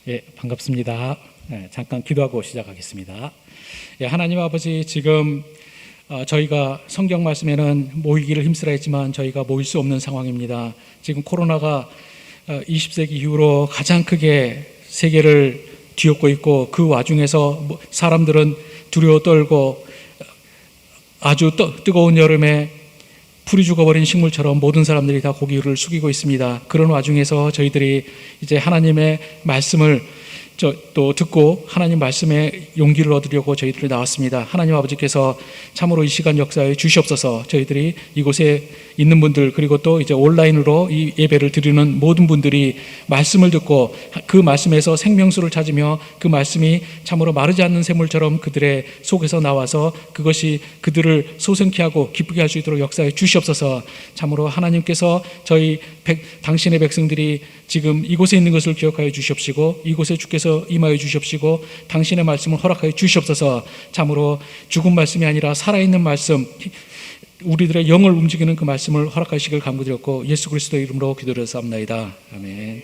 예, 반갑습니다. 잠깐 기도하고 시작하겠습니다. 예, 하나님 아버지, 지금 저희가 성경 말씀에는 모이기를 힘쓰라 했지만 저희가 모일 수 없는 상황입니다. 지금 코로나가 20세기 이후로 가장 크게 세계를 뒤엎고 있고, 그 와중에서 사람들은 두려워 떨고 아주 뜨거운 여름에 풀이 죽어버린 식물처럼 모든 사람들이 다 고개를 숙이고 있습니다. 그런 와중에서 저희들이 이제 하나님의 말씀을 또 듣고 하나님 말씀에 용기를 얻으려고 저희들이 나왔습니다. 하나님 아버지께서 참으로 이 시간 역사에 주시옵소서. 저희들이 이곳에 있는 분들, 그리고 또 이제 온라인으로 이 예배를 드리는 모든 분들이 말씀을 듣고 그 말씀에서 생명수를 찾으며 그 말씀이 참으로 마르지 않는 샘물처럼 그들의 속에서 나와서 그것이 그들을 소생케 하고 기쁘게 할 수 있도록 역사에 주시옵소서. 참으로 하나님께서 당신의 백성들이 지금 이곳에 있는 것을 기억하여 주시옵시고, 이곳에 주께서 임하여 주시옵시고, 당신의 말씀을 허락하여 주시옵소서. 참으로 죽은 말씀이 아니라 살아있는 말씀, 우리들의 영을 움직이는 그 말씀을 허락하시길 간구드렸고 예수 그리스도의 이름으로 기도드렸사옵나이다. 아멘.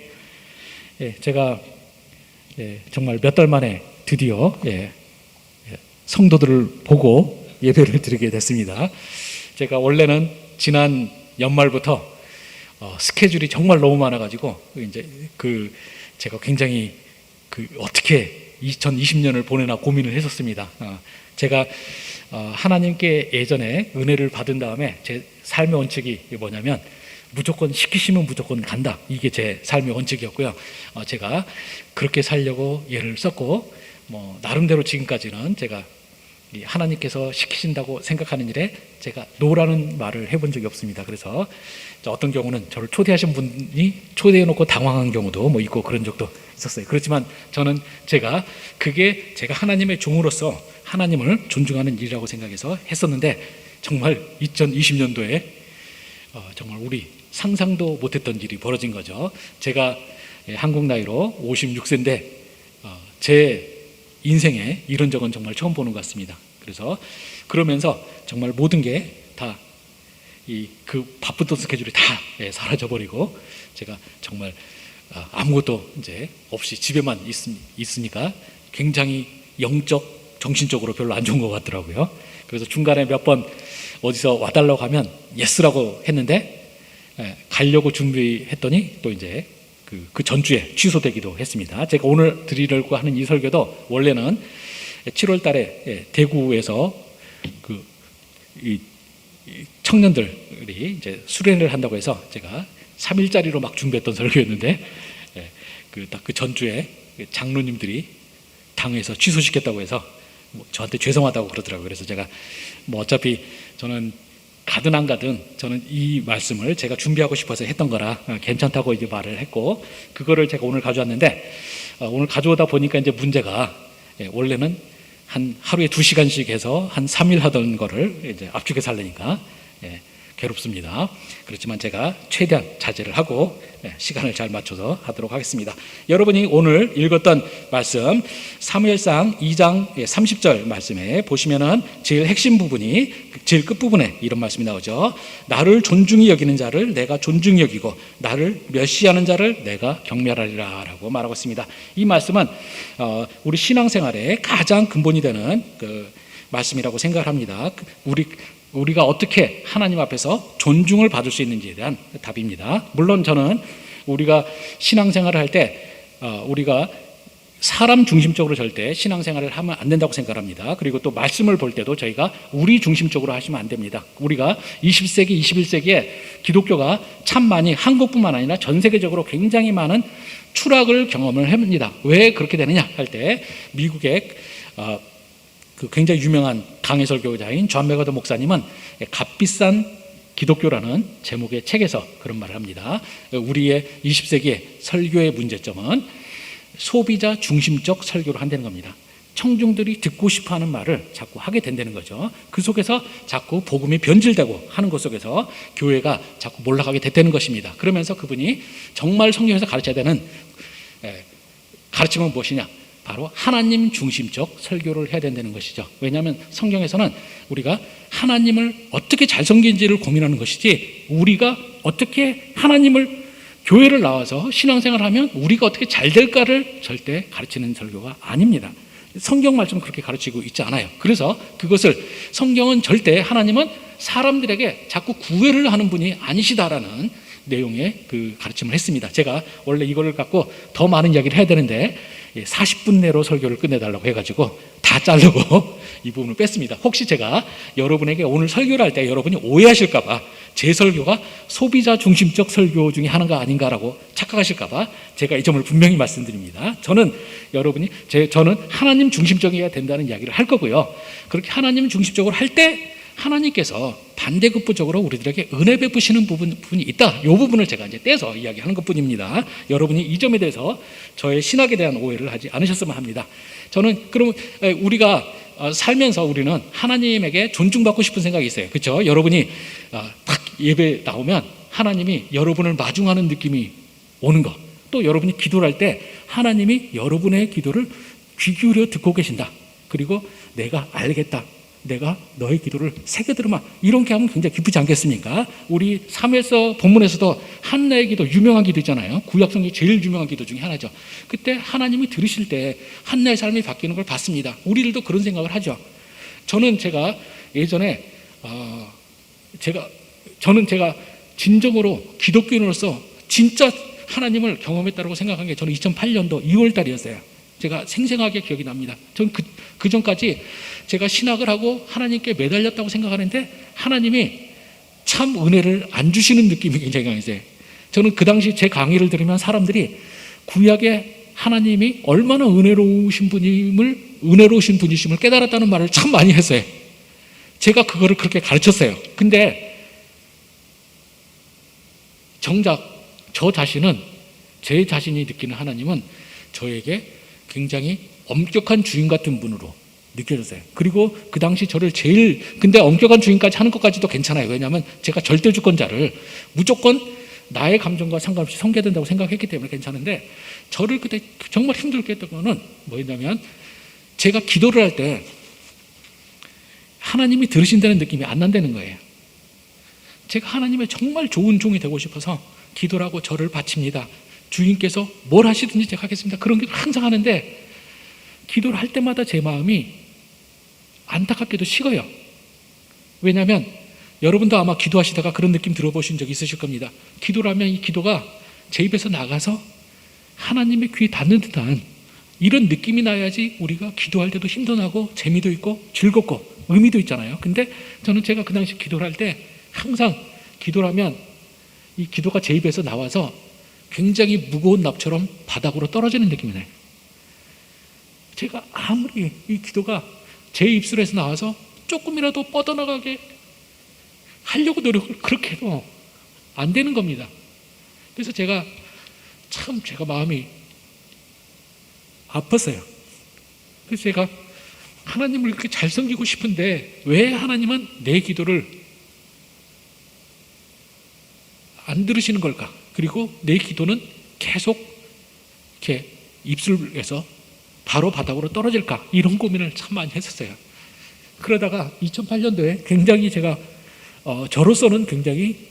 제가 정말 몇 달 만에 드디어 성도들을 보고 예배를 드리게 됐습니다. 제가 원래는 지난 연말부터 스케줄이 정말 너무 많아가지고 이제 제가 굉장히 어떻게 2020년을 보내나 고민을 했었습니다. 제가 하나님께 예전에 은혜를 받은 다음에 제 삶의 원칙이 뭐냐면 무조건 시키시면 무조건 간다. 이게 제 삶의 원칙이었고요. 제가 그렇게 살려고 예를 썼고, 나름대로 지금까지는 제가 하나님께서 시키신다고 생각하는 일에 제가 노라는 말을 해본 적이 없습니다. 그래서 어떤 경우는 저를 초대하신 분이 초대해놓고 당황한 경우도 있고 그런 적도 있었어요. 그렇지만 저는 그게 제가 하나님의 종으로서 하나님을 존중하는 일이라고 생각해서 했었는데, 정말 2020년도에 정말 우리 상상도 못했던 일이 벌어진 거죠. 제가 한국 나이로 56세인데 제 인생에 이런 적은 정말 처음 보는 것 같습니다. 그러면서 정말 모든 게 다 그 바쁘던 스케줄이 다 사라져버리고, 제가 정말 아무것도 이제 없이 집에만 있으니까 굉장히 영적, 정신적으로 별로 안 좋은 것 같더라고요. 그래서 중간에 몇 번 어디서 와달라고 하면 예스라고 했는데, 가려고 준비했더니 또 이제 그 전주에 취소되기도 했습니다. 제가 오늘 드리려고 하는 이 설교도 원래는 7월 달에 대구에서 이 청년들이 이제 수련회를 한다고 해서 제가 3일짜리로 막 준비했던 설교였는데, 딱 그 전주에 장로님들이 당에서 취소시켰다고 해서 저한테 죄송하다고 그러더라고요. 그래서 제가 어차피 저는 가든 안 가든 저는 이 말씀을 제가 준비하고 싶어서 했던 거라 괜찮다고 이제 말을 했고, 그거를 제가 오늘 가져왔는데, 오늘 가져오다 보니까 이제 문제가 원래는 한 하루에 2시간씩 해서 한 3일 하던 거를 이제 압축해서 하려니까 괴롭습니다. 그렇지만 제가 최대한 자제를 하고 시간을 잘 맞춰서 하도록 하겠습니다. 여러분이 오늘 읽었던 말씀 사무엘상 2장 30절 말씀에 보시면은 제일 핵심 부분이 제일 끝부분에 이런 말씀이 나오죠. 나를 존중히 여기는 자를 내가 존중히 여기고 나를 멸시하는 자를 내가 경멸하리라 라고 말하고 있습니다. 이 말씀은 우리 신앙생활의 가장 근본이 되는 그 말씀이라고 생각을 합니다. 우리가 어떻게 하나님 앞에서 존중을 받을 수 있는지에 대한 답입니다. 물론 저는 우리가 신앙생활을 할 때 우리가 사람 중심적으로 절대 신앙생활을 하면 안 된다고 생각합니다. 그리고 또 말씀을 볼 때도 저희가 우리 중심적으로 하시면 안 됩니다. 우리가 20세기, 21세기에 기독교가 참 많이 한국뿐만 아니라 전 세계적으로 굉장히 많은 추락을 경험을 합니다. 왜 그렇게 되느냐 할 때 미국의 굉장히 유명한 강해 설교자인 존 맥어더 목사님은 값비싼 기독교라는 제목의 책에서 그런 말을 합니다. 우리의 20세기의 설교의 문제점은 소비자 중심적 설교를 한다는 겁니다. 청중들이 듣고 싶어하는 말을 자꾸 하게 된다는 거죠. 그 속에서 자꾸 복음이 변질되고 하는 것 속에서 교회가 자꾸 몰락하게 됐다는 것입니다. 그러면서 그분이 정말 성경에서 가르쳐야 되는 가르침은 무엇이냐? 바로 하나님 중심적 설교를 해야 된다는 것이죠. 왜냐하면 성경에서는 우리가 하나님을 어떻게 잘 섬기는지를 고민하는 것이지, 우리가 어떻게 하나님을 교회를 나와서 신앙생활을 하면 우리가 어떻게 잘 될까를 절대 가르치는 설교가 아닙니다. 성경 말씀은 그렇게 가르치고 있지 않아요. 그래서 그것을 성경은 절대 하나님은 사람들에게 자꾸 구애를 하는 분이 아니시다라는 내용의 그 가르침을 했습니다. 제가 원래 이거를 갖고 더 많은 이야기를 해야 되는데 40분 내로 설교를 끝내달라고 해가지고 다 자르고 이 부분을 뺐습니다. 혹시 제가 여러분에게 오늘 설교를 할 때 여러분이 오해하실까봐 제 설교가 소비자 중심적 설교 중에 하나가 아닌가라고 착각하실까봐 제가 이 점을 분명히 말씀드립니다. 저는 하나님 중심적이어야 된다는 이야기를 할 거고요. 그렇게 하나님 중심적으로 할 때 하나님께서 반대급부적으로 우리들에게 은혜 베푸시는 부분이 있다. 이 부분을 제가 이제 떼서 이야기하는 것뿐입니다. 여러분이 이 점에 대해서 저의 신학에 대한 오해를 하지 않으셨으면 합니다. 저는 그럼 우리가 살면서 우리는 하나님에게 존중받고 싶은 생각이 있어요. 그렇죠? 여러분이 딱 예배 나오면 하나님이 여러분을 마중하는 느낌이 오는 것, 또 여러분이 기도를 할 때 하나님이 여러분의 기도를 귀 기울여 듣고 계신다. 그리고 내가 알겠다. 내가 너의 기도를 새겨들으마. 이렇게 하면 굉장히 기쁘지 않겠습니까? 우리 사무엘서 본문에서도 한나의 기도, 유명한 기도잖아요. 구약성경 제일 유명한 기도 중에 하나죠. 그때 하나님이 들으실 때 한나의 삶이 바뀌는 걸 봤습니다. 우리들도 그런 생각을 하죠. 제가 예전에 제가 진정으로 기독교인으로서 진짜 하나님을 경험했다고 생각한 게 저는 2008년도 2월 달이었어요. 제가 생생하게 기억이 납니다. 저는 그 전까지 제가 신학을 하고 하나님께 매달렸다고 생각하는데 하나님이 참 은혜를 안 주시는 느낌이 굉장히 강했어요. 저는 그 당시 제 강의를 들으면 사람들이 구약의 하나님이 얼마나 은혜로우신 분이심을 깨달았다는 말을 참 많이 했어요. 제가 그거를 그렇게 가르쳤어요. 근데 정작 제 자신이 느끼는 하나님은 저에게 굉장히 엄격한 주인 같은 분으로 느껴졌어요. 그리고 그 당시 저를 근데 엄격한 주인까지 하는 것까지도 괜찮아요. 왜냐하면 제가 절대주권자를 무조건 나의 감정과 상관없이 섬겨야 된다고 생각했기 때문에 괜찮은데, 저를 그때 정말 힘들게 했던 거는 뭐였냐면, 제가 기도를 할 때 하나님이 들으신다는 느낌이 안 난다는 거예요. 제가 하나님의 정말 좋은 종이 되고 싶어서 기도를 하고 저를 바칩니다. 주인께서 뭘 하시든지 제가 하겠습니다. 그런 게 항상 하는데, 기도를 할 때마다 제 마음이 안타깝게도 식어요. 왜냐하면 여러분도 아마 기도하시다가 그런 느낌 들어보신 적 있으실 겁니다. 기도를 하면 이 기도가 제 입에서 나가서 하나님의 귀에 닿는 듯한 이런 느낌이 나야지 우리가 기도할 때도 힘도 나고 재미도 있고 즐겁고 의미도 있잖아요. 근데 저는 제가 그 당시 기도를 할 때 항상 기도를 하면 이 기도가 제 입에서 나와서 굉장히 무거운 납처럼 바닥으로 떨어지는 느낌이 나요. 제가 아무리 이 기도가 제 입술에서 나와서 조금이라도 뻗어나가게 하려고 노력을 그렇게 해도 안 되는 겁니다. 그래서 제가 마음이 아팠어요. 그래서 제가 하나님을 이렇게 잘 섬기고 싶은데 왜 하나님은 내 기도를 안 들으시는 걸까? 그리고 내 기도는 계속 이렇게 입술에서 바로 바닥으로 떨어질까? 이런 고민을 참 많이 했었어요. 그러다가 2008년도에 굉장히 제가 저로서는 굉장히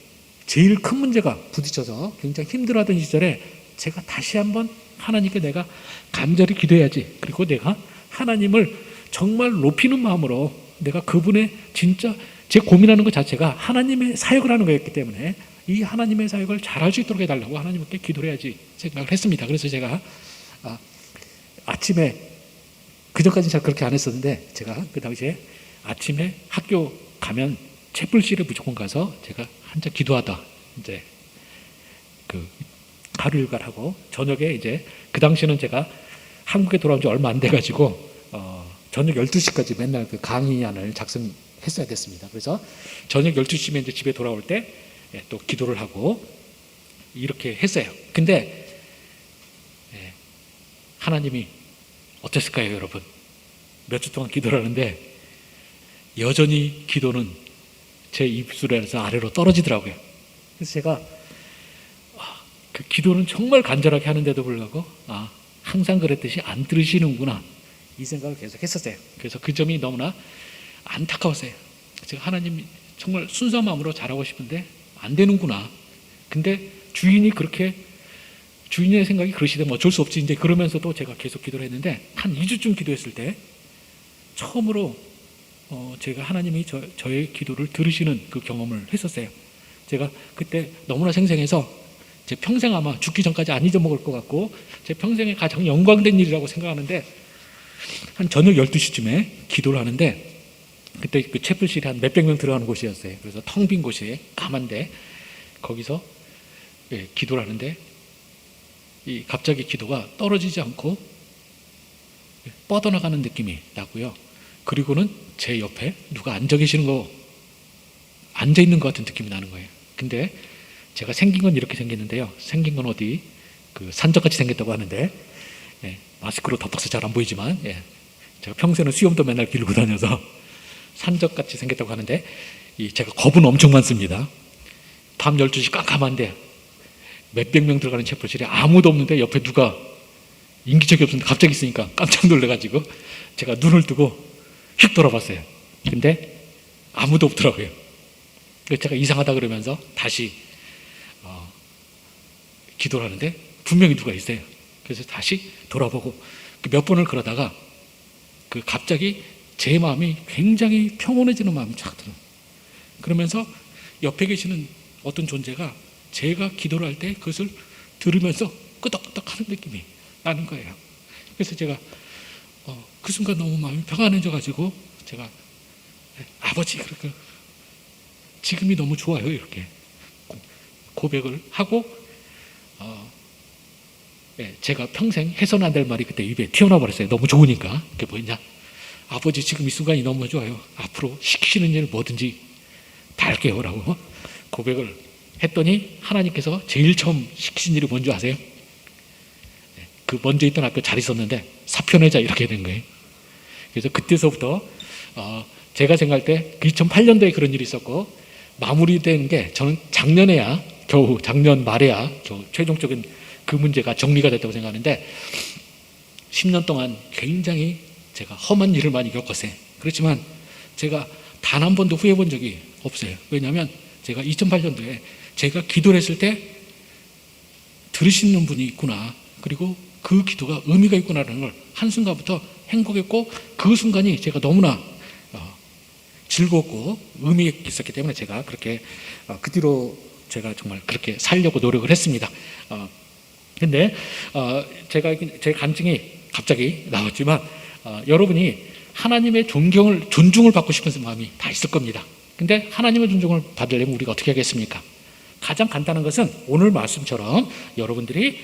제일 큰 문제가 부딪혀서 굉장히 힘들어하던 시절에 제가 다시 한번 하나님께 내가 간절히 기도해야지. 그리고 내가 하나님을 정말 높이는 마음으로 내가 그분의 진짜 제 고민하는 것 자체가 하나님의 사역을 하는 거였기 때문에 이 하나님의 사역을 잘할 수 있도록 해달라고 하나님께 기도를 해야지 생각을 했습니다. 그래서 제가 아침에, 그전까지는 잘 그렇게 안 했었는데 제가 그 당시에 아침에 학교 가면 채플실에 무조건 가서 제가 한참 기도하다 이제 그 하루 일과를 하고, 저녁에 이제 그 당시에는 제가 한국에 돌아온 지 얼마 안 돼가지고 저녁 12시까지 맨날 그 강의안을 작성했어야 됐습니다. 그래서 저녁 12시면 이제 집에 돌아올 때 또 기도를 하고 이렇게 했어요. 근데 하나님이 어땠을까요, 여러분? 몇 주 동안 기도를 하는데 여전히 기도는 제 입술에서 아래로 떨어지더라고요. 그래서 제가 그 기도는 정말 간절하게 하는데도 불구하고 항상 그랬듯이 안 들으시는구나, 이 생각을 계속 했었어요. 그래서 그 점이 너무나 안타까웠어요. 제가 하나님 정말 순수한 마음으로 잘하고 싶은데 안 되는구나. 근데 주인이 그렇게 주인의 생각이 그러시되면 어쩔 수 없지. 이제 그러면서도 제가 계속 기도를 했는데 한 2주쯤 기도했을 때 처음으로 제가 하나님이 저의 기도를 들으시는 그 경험을 했었어요. 제가 그때 너무나 생생해서 제 평생 아마 죽기 전까지 안 잊어먹을 것 같고 제 평생에 가장 영광된 일이라고 생각하는데, 한 저녁 12시쯤에 기도를 하는데 그때 그 채플실이 한 몇백 명 들어가는 곳이었어요. 그래서 텅 빈 곳이 까만데 거기서 기도를 하는데 갑자기 기도가 떨어지지 않고 뻗어나가는 느낌이 나고요. 그리고는 제 옆에 누가 앉아 있는 것 같은 느낌이 나는 거예요. 근데 제가 생긴 건 이렇게 생겼는데요. 생긴 건 어디 그 산적같이 생겼다고 하는데, 마스크로 덮어서 잘 안 보이지만, 제가 평소에는 수염도 맨날 기르고 다녀서 산적같이 생겼다고 하는데, 제가 겁은 엄청 많습니다. 밤 12시 깜깜한데 몇백 명 들어가는 채플실에 아무도 없는데 옆에 누가 인기척이 없었는데 갑자기 있으니까 깜짝 놀라가지고 제가 눈을 뜨고 휙 돌아봤어요. 근데 아무도 없더라고요. 그래서 제가 이상하다 그러면서 다시 기도를 하는데 분명히 누가 있어요. 그래서 다시 돌아보고 몇 번을 그러다가 갑자기 제 마음이 굉장히 평온해지는 마음이 쫙 들어요. 그러면서 옆에 계시는 어떤 존재가 제가 기도를 할 때 그것을 들으면서 끄덕끄덕 하는 느낌이 나는 거예요. 그래서 제가 그 순간 너무 마음이 평안해져가지고 제가 아버지, 그러니까 지금이 너무 좋아요, 이렇게 고백을 하고, 제가 평생 해서는 안 될 말이 그때 입에 튀어나와 버렸어요. 너무 좋으니까. 그게 뭐였냐? 아버지, 지금 이 순간이 너무 좋아요. 앞으로 시키시는 일 뭐든지 다 할게요 라고 고백을 했더니 하나님께서 제일 처음 시키신 일이 뭔지 아세요? 그 먼저 있던 학교 잘 있었는데 사표내자, 이렇게 된 거예요. 그래서 그때서부터 제가 생각할 때 2008년도에 그런 일이 있었고, 마무리된 게 저는 작년 말에야 겨우 최종적인 그 문제가 정리가 됐다고 생각하는데, 10년 동안 굉장히 제가 험한 일을 많이 겪었어요. 그렇지만 제가 단 한 번도 후회해 본 적이 없어요. 왜냐하면 제가 2008년도에 제가 기도를 했을 때 들으시는 분이 있구나, 그리고 그 기도가 의미가 있구나라는 걸 한순간부터 행복했고, 그 순간이 제가 너무나 즐겁고 의미 있었기 때문에 제가 그렇게 그 뒤로 제가 정말 그렇게 살려고 노력을 했습니다. 근데 제 간증이 갑자기 나왔지만, 여러분이 하나님의 존중을 받고 싶은 마음이 다 있을 겁니다. 근데 하나님의 존중을 받으려면 우리가 어떻게 하겠습니까? 가장 간단한 것은 오늘 말씀처럼 여러분들이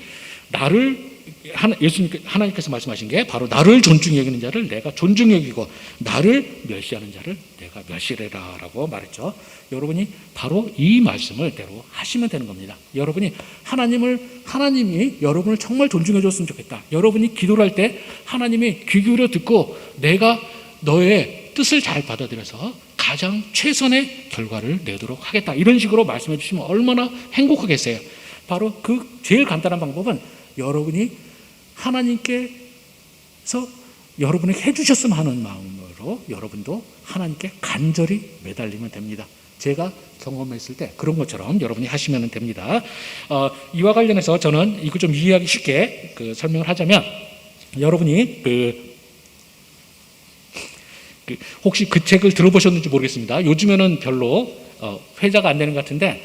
하나님께서 말씀하신 게 바로 나를 존중히 여기는 자를 내가 존중히 여기고 나를 멸시하는 자를 내가 멸시해라 라고 말했죠. 여러분이 바로 이 말씀을 대로 하시면 되는 겁니다. 여러분이 하나님이 여러분을 정말 존중해 줬으면 좋겠다. 여러분이 기도를 할 때 하나님이 귀 기울여 듣고 내가 너의 뜻을 잘 받아들여서 가장 최선의 결과를 내도록 하겠다, 이런 식으로 말씀해 주시면 얼마나 행복하겠어요. 바로 그 제일 간단한 방법은 여러분이 하나님께서 여러분에게 해주셨으면 하는 마음으로 여러분도 하나님께 간절히 매달리면 됩니다. 제가 경험했을 때 그런 것처럼 여러분이 하시면 됩니다. 이와 관련해서 저는 이거 좀 이해하기 쉽게 설명을 하자면, 여러분이 혹시 그 책을 들어보셨는지 모르겠습니다. 요즘에는 별로 회자가 안 되는 것 같은데,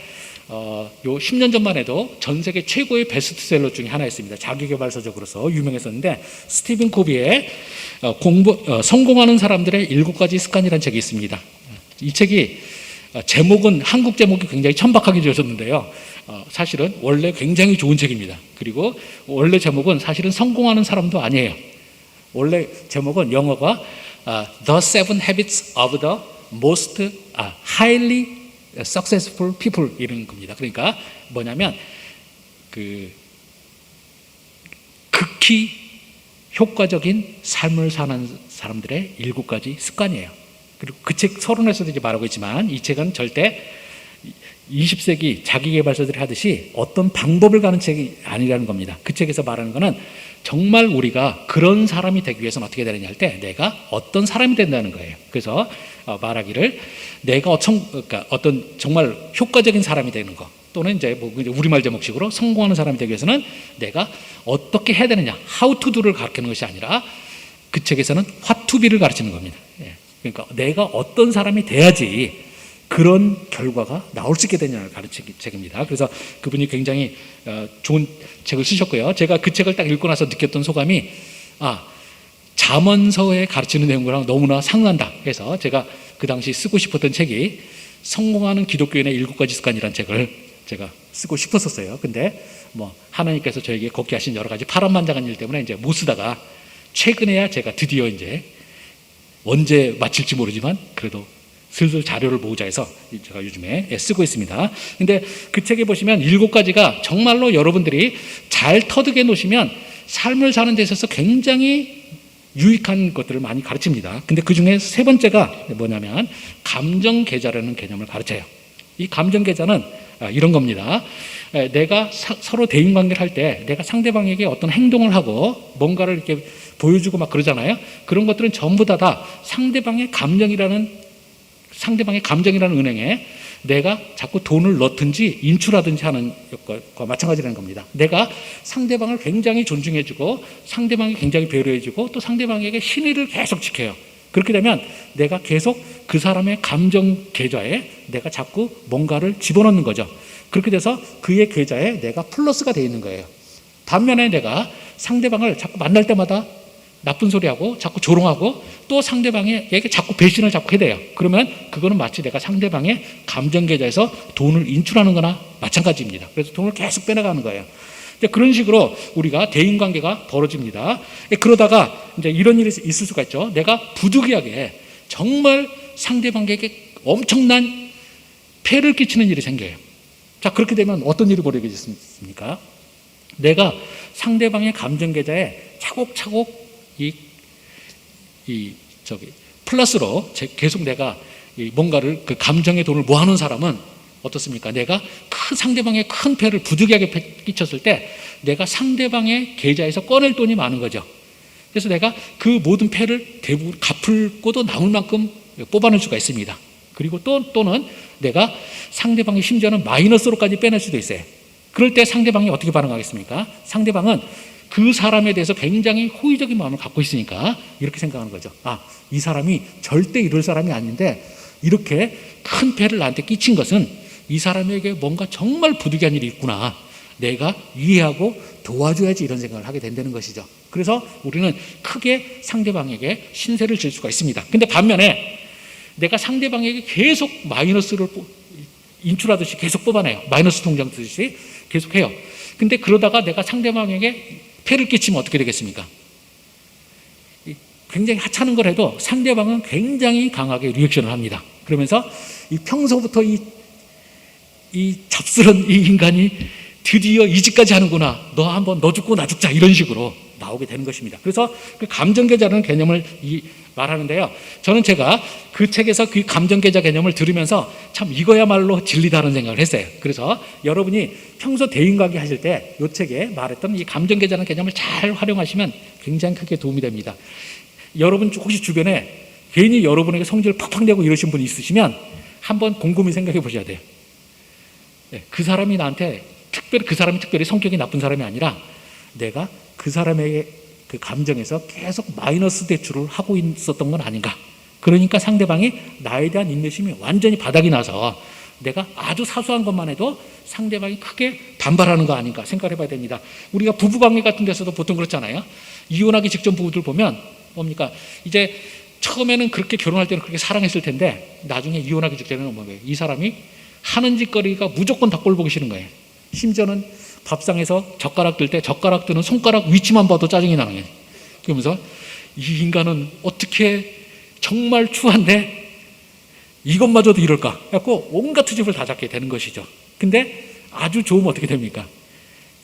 요 10년 전만 해도 전 세계 최고의 베스트셀러 중에 하나였습니다. 자기계발서적으로서 유명했었는데, 스티븐 코비의 성공하는 사람들의 7가지 습관이라는 책이 있습니다. 이 책이 제목은 한국 제목이 굉장히 천박하게 지어졌는데요. 사실은 원래 굉장히 좋은 책입니다. 그리고 원래 제목은 사실은 성공하는 사람도 아니에요. 원래 제목은 영어가 The Seven Habits of the Most Highly Successful People, 이런 겁니다. 그러니까 뭐냐면 극히 효과적인 삶을 사는 사람들의 7가지 습관이에요. 그리고 그 책 서론에서도 이제 말하고 있지만, 이 책은 절대 20세기 자기계발서들이 하듯이 어떤 방법을 가는 책이 아니라는 겁니다. 그 책에서 말하는 거는 정말 우리가 그런 사람이 되기 위해서는 어떻게 되느냐 할 때 내가 어떤 사람이 된다는 거예요. 그래서 말하기를 내가 어떤 정말 효과적인 사람이 되는 거, 또는 이제 뭐 우리말 제목식으로 성공하는 사람이 되기 위해서는 내가 어떻게 해야 되느냐, how to do를 가르치는 것이 아니라 그 책에서는 what to be를 가르치는 겁니다. 그러니까 내가 어떤 사람이 돼야지 그런 결과가 나올 수 있게 되냐를 가르치는 책입니다. 그래서 그분이 굉장히 좋은 책을 쓰셨고요. 제가 그 책을 딱 읽고 나서 느꼈던 소감이 잠언서에 가르치는 내용이랑 너무나 상응한다 해서 제가 그 당시 쓰고 싶었던 책이 성공하는 기독교인의 7가지 습관이라는 책을 제가 쓰고 싶었었어요. 근데 뭐 하나님께서 저에게 걷게 하신 여러 가지 파란만장한 일 때문에 이제 못 쓰다가 최근에야 제가 드디어 이제 언제 마칠지 모르지만 그래도 슬슬 자료를 모으자 해서 제가 요즘에 쓰고 있습니다. 근데 그 책에 보시면 7가지가 정말로 여러분들이 잘 터득해 놓으시면 삶을 사는 데 있어서 굉장히 유익한 것들을 많이 가르칩니다. 근데 그 중에 3번째가 뭐냐면 감정 계좌라는 개념을 가르쳐요. 이 감정 계좌는 이런 겁니다. 내가 서로 대인관계를 할 때 내가 상대방에게 어떤 행동을 하고 뭔가를 이렇게 보여주고 막 그러잖아요. 그런 것들은 전부 다 상대방의 감정이라는 은행에 내가 자꾸 돈을 넣든지 인출하든지 하는 것과 마찬가지라는 겁니다. 내가 상대방을 굉장히 존중해주고 상대방이 굉장히 배려해주고 또 상대방에게 신의를 계속 지켜요. 그렇게 되면 내가 계속 그 사람의 감정 계좌에 내가 자꾸 뭔가를 집어넣는 거죠. 그렇게 돼서 그의 계좌에 내가 플러스가 되어 있는 거예요. 반면에 내가 상대방을 자꾸 만날 때마다 나쁜 소리하고 자꾸 조롱하고 또 상대방에게 자꾸 배신을 자꾸 해대요. 그러면 그거는 마치 내가 상대방의 감정 계좌에서 돈을 인출하는 거나 마찬가지입니다. 그래서 돈을 계속 빼나가는 거예요. 그런 식으로 우리가 대인관계가 벌어집니다. 그러다가 이제 이런 일이 있을 수가 있죠. 내가 부득이하게 정말 상대방에게 엄청난 폐를 끼치는 일이 생겨요. 자, 그렇게 되면 어떤 일이 벌어지겠습니까? 내가 상대방의 감정 계좌에 차곡차곡 플러스로 계속 내가 뭔가를 그 감정의 돈을 모아놓은 사람은 어떻습니까? 내가 상대방의 큰 폐를 부득이하게 끼쳤을 때 내가 상대방의 계좌에서 꺼낼 돈이 많은 거죠. 그래서 내가 그 모든 폐를 대부분 갚을 것도 남을 만큼 뽑아낼 수가 있습니다. 그리고 또는 내가 상대방의 심지어는 마이너스로까지 빼낼 수도 있어요. 그럴 때 상대방이 어떻게 반응하겠습니까? 상대방은 그 사람에 대해서 굉장히 호의적인 마음을 갖고 있으니까 이렇게 생각하는 거죠. 이 사람이 절대 이럴 사람이 아닌데 이렇게 큰 폐를 나한테 끼친 것은 이 사람에게 뭔가 정말 부득이한 일이 있구나. 내가 이해하고 도와줘야지 이런 생각을 하게 된다는 것이죠. 그래서 우리는 크게 상대방에게 신세를 질 수가 있습니다. 근데 반면에 내가 상대방에게 계속 마이너스를 인출하듯이 계속 뽑아내요. 마이너스 통장 쓰듯이 계속 해요. 근데 그러다가 내가 상대방에게 폐를 끼치면 어떻게 되겠습니까? 굉장히 하찮은 걸 해도 상대방은 굉장히 강하게 리액션을 합니다. 그러면서 평소부터 이 잡스런 이 인간이 드디어 이 짓까지 하는구나. 너 죽고 나 죽자. 이런 식으로 나오게 되는 것입니다. 그래서 그 감정계좌라는 개념을 말하는데요. 저는 제가 그 책에서 그 감정계좌 개념을 들으면서 참 이거야말로 진리다는 생각을 했어요. 그래서 여러분이 평소 대인관계 하실 때 이 책에 말했던 이 감정계좌라는 개념을 잘 활용하시면 굉장히 크게 도움이 됩니다. 여러분 혹시 주변에 괜히 여러분에게 성질을 팍팍 내고 이러신 분이 있으시면 한번 곰곰이 생각해 보셔야 돼요. 그 사람이 나한테 그 사람이 특별히 성격이 나쁜 사람이 아니라 내가 그 사람에게 그 감정에서 계속 마이너스 대출을 하고 있었던 건 아닌가. 그러니까 상대방이 나에 대한 인내심이 완전히 바닥이 나서 내가 아주 사소한 것만 해도 상대방이 크게 반발하는 거 아닌가 생각해 봐야 됩니다. 우리가 부부관계 같은 데서도 보통 그렇잖아요. 이혼하기 직전 부부들 보면 뭡니까? 이제 처음에는 그렇게 결혼할 때는 그렇게 사랑했을 텐데 나중에 이혼하기 직전에는 뭐예요? 이 사람이 하는 짓거리가 무조건 다 꼴 보기 싫은 거예요. 심지어는 밥상에서 젓가락 들 때 젓가락 드는 손가락 위치만 봐도 짜증이 나는 거예요. 그러면서 이 인간은 어떻게 정말 추한데 이것마저도 이럴까? 그래서 온갖 트집을 다 잡게 되는 것이죠. 근데 아주 좋으면 어떻게 됩니까?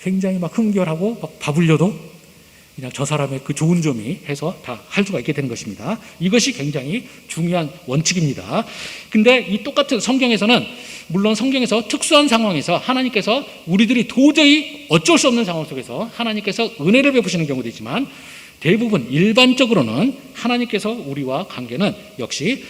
굉장히 막 흥결하고 막 밥을려도 그냥 저 사람의 그 좋은 점이 해서 다 할 수가 있게 되는 것입니다. 이것이 굉장히 중요한 원칙입니다. 근데 이 똑같은 성경에서는 물론 성경에서 특수한 상황에서 하나님께서 우리들이 도저히 어쩔 수 없는 상황 속에서 하나님께서 은혜를 베푸시는 경우도 있지만 대부분 일반적으로는 하나님께서 우리와 관계는 역시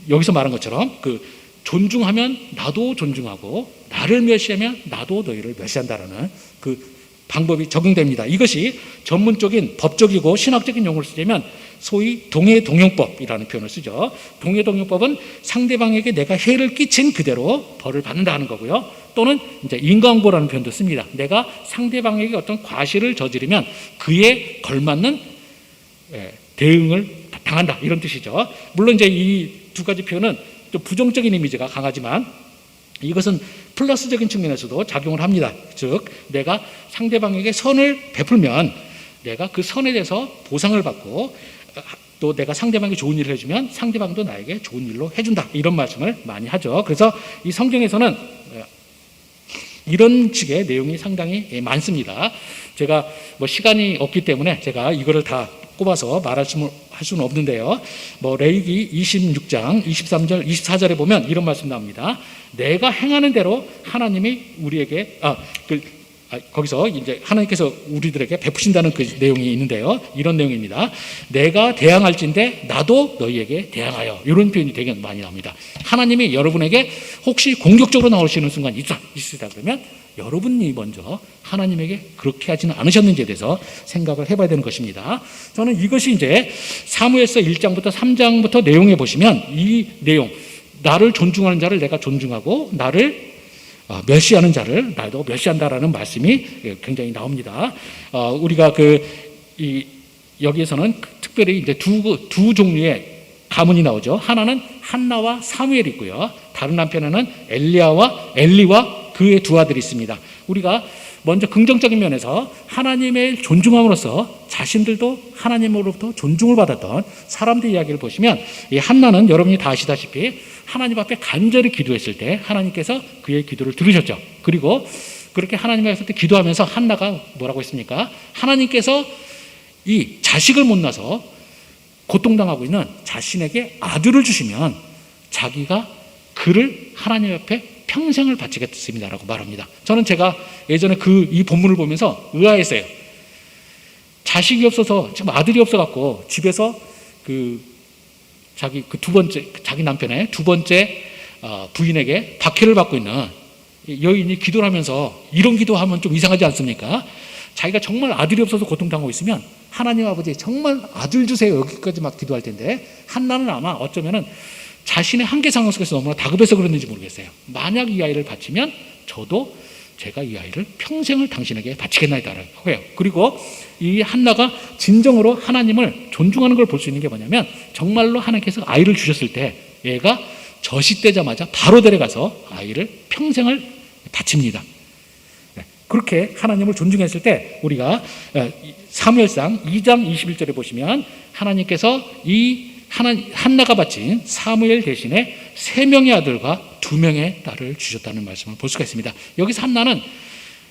여기서 말한 것처럼 그 존중하면 나도 존중하고 나를 멸시하면 나도 너희를 멸시한다라는 그 방법이 적용됩니다. 이것이 전문적인 법적이고 신학적인 용어를 쓰자면 소위 동해동용법이라는 표현을 쓰죠. 동해동용법은 상대방에게 내가 해를 끼친 그대로 벌을 받는다는 거고요. 또는 이제 인과응보라는 표현도 씁니다. 내가 상대방에게 어떤 과실을 저지르면 그에 걸맞는 대응을 당한다, 이런 뜻이죠. 물론 이제 이 두 가지 표현은 좀 부정적인 이미지가 강하지만 이것은 플러스적인 측면에서도 작용을 합니다. 즉 내가 상대방에게 선을 베풀면 내가 그 선에 대해서 보상을 받고 또 내가 상대방에게 좋은 일을 해주면 상대방도 나에게 좋은 일로 해준다, 이런 말씀을 많이 하죠. 그래서 이 성경에서는 이런 식의 내용이 상당히 많습니다. 제가 뭐 시간이 없기 때문에 제가 이거를 다 꼽아서 말할 수는 없는데요. 뭐 레위기 26장 23절 24절에 보면 이런 말씀 나옵니다. 내가 행하는 대로 하나님이 우리에게 거기서 이제 하나님께서 우리들에게 베푸신다는 그 내용이 있는데요. 이런 내용입니다. 내가 대항할진대 나도 너희에게 대항하여, 이런 표현이 되게 많이 나옵니다. 하나님이 여러분에게 혹시 공격적으로 나오시는 순간이 있으시다 그러면 여러분이 먼저 하나님에게 그렇게 하지는 않으셨는지에 대해서 생각을 해봐야 되는 것입니다. 저는 이것이 이제 사무엘서 1장부터 3장부터 내용에 보시면 이 내용, 나를 존중하는 자를 내가 존중하고 나를 멸시하는 자를 나도 멸시한다라는 말씀이 굉장히 나옵니다. 우리가 여기에서는 특별히 이제 두 종류의 가문이 나오죠. 하나는 한나와 사무엘이 있고요. 다른 한편에는 엘리와 그의 두 아들이 있습니다. 우리가 먼저 긍정적인 면에서 하나님의 존중함으로써 자신들도 하나님으로부터 존중을 받았던 사람들 이야기를 보시면, 이 한나는 여러분이 다 아시다시피 하나님 앞에 간절히 기도했을 때 하나님께서 그의 기도를 들으셨죠. 그리고 그렇게 하나님 앞에 기도하면서 한나가 뭐라고 했습니까? 하나님께서 이 자식을 못 낳아서 고통당하고 있는 자신에게 아들을 주시면 자기가 그를 하나님 앞에 평생을 바치겠습니다라고 말합니다. 저는 제가 예전에 이 본문을 보면서 의아했어요. 자식이 없어서, 지금 아들이 없어갖고 집에서 자기 남편의 두 번째 부인에게 박해를 받고 있는 여인이 기도를 하면서 이런 기도하면 좀 이상하지 않습니까? 자기가 정말 아들이 없어서 고통당하고 있으면 하나님 아버지 정말 아들 주세요, 여기까지 막 기도할 텐데, 한나는 아마 어쩌면은 자신의 한계 상황 속에서 너무나 다급해서 그랬는지 모르겠어요. 만약 이 아이를 바치면 저도 제가 이 아이를 평생을 당신에게 바치겠나이다라고 해요. 그리고 이 한나가 진정으로 하나님을 존중하는 걸 볼 수 있는 게 뭐냐면, 정말로 하나님께서 아이를 주셨을 때 얘가 저시되자마자 바로 데려가서 아이를 평생을 바칩니다. 그렇게 하나님을 존중했을 때 우리가 사무엘상 2장 21절에 보시면 하나님께서 한나가 바친 사무엘 대신에 3명의 아들과 2명의 딸을 주셨다는 말씀을 볼 수가 있습니다. 여기서 한나는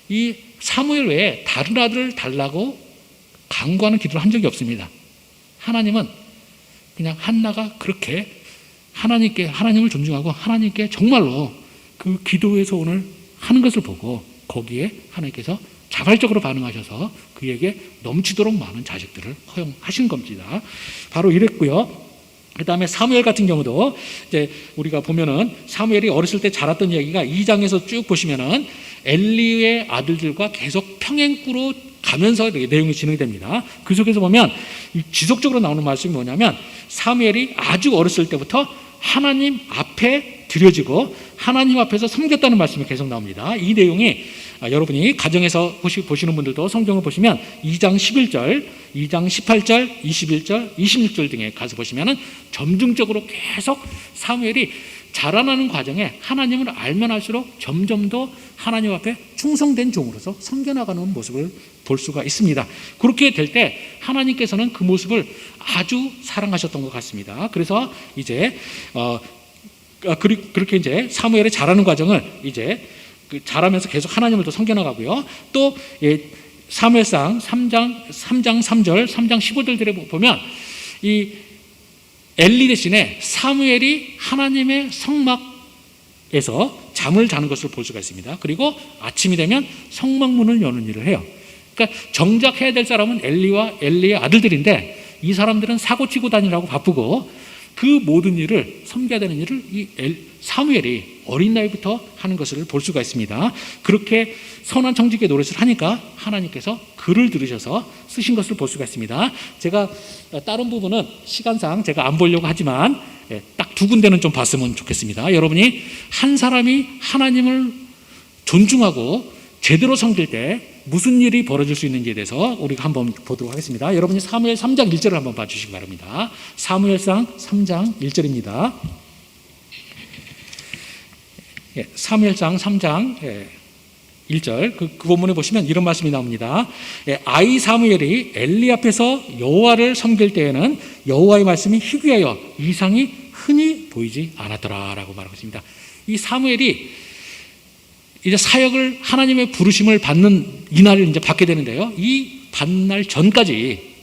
이 사무엘 외에 다른 아들을 달라고 간구하는 기도를 한 적이 없습니다. 하나님은 그냥 한나가 그렇게 하나님을 존중하고 하나님께 정말로 그 기도의 소원을 하는 것을 보고 거기에 하나님께서 자발적으로 반응하셔서 그에게 넘치도록 많은 자식들을 허용하신 겁니다. 바로 이랬고요. 그 다음에 사무엘 같은 경우도 이제 우리가 보면은 사무엘이 어렸을 때 자랐던 이야기가 2장에서 쭉 보시면은 엘리의 아들들과 계속 평행구로 가면서 내용이 진행이 됩니다. 그 속에서 보면 지속적으로 나오는 말씀이 뭐냐면, 사무엘이 아주 어렸을 때부터 하나님 앞에 드려지고 하나님 앞에서 섬겼다는 말씀이 계속 나옵니다. 이 내용이 여러분이 가정에서 보시는 분들도 성경을 보시면 2장 11절, 2장 18절, 21절, 26절 등에 가서 보시면은 점증적으로 계속 사무엘이 자라나는 과정에 하나님을 알면 알수록 점점 더 하나님 앞에 충성된 종으로서 섬겨나가는 모습을 볼 수가 있습니다. 그렇게 될 때 하나님께서는 그 모습을 아주 사랑하셨던 것 같습니다. 그래서 이제 그렇게 이제 사무엘의 자라는 과정을 이제 자라면서 계속 하나님을 더 섬겨나가고요. 또 사무엘상 3장 3절, 3장 15절들에 보면 이 엘리 대신에 사무엘이 하나님의 성막에서 잠을 자는 것을 볼 수가 있습니다. 그리고 아침이 되면 성막문을 여는 일을 해요. 그러니까 정작 해야 될 사람은 엘리의 아들들인데 이 사람들은 사고치고 다니라고 바쁘고 그 모든 일을, 섬겨야 되는 일을 이 사무엘이 어린 나이부터 하는 것을 볼 수가 있습니다. 그렇게 선한 청지기의 노릇을 하니까 하나님께서 그를 들으셔서 쓰신 것을 볼 수가 있습니다. 제가 다른 부분은 시간상 제가 안 보려고 하지만 딱 두 군데는 좀 봤으면 좋겠습니다. 여러분이 한 사람이 하나님을 존중하고 제대로 섬길 때 무슨 일이 벌어질 수 있는지에 대해서 우리가 한번 보도록 하겠습니다. 여러분이 사무엘 3장 1절을 한번 봐주시기 바랍니다. 사무엘상 3장 1절입니다. 사무엘상 3장 1절 그 본문에 보시면 이런 말씀이 나옵니다. 아이 사무엘이 엘리 앞에서 여호와를 섬길 때에는 여호와의 말씀이 희귀하여 이상이 흔히 보이지 않았더라 라고 말하고 있습니다. 이 사무엘이 이제 사역을 하나님의 부르심을 받는 이날을 이제 받게 되는데요. 이 받는 날 전까지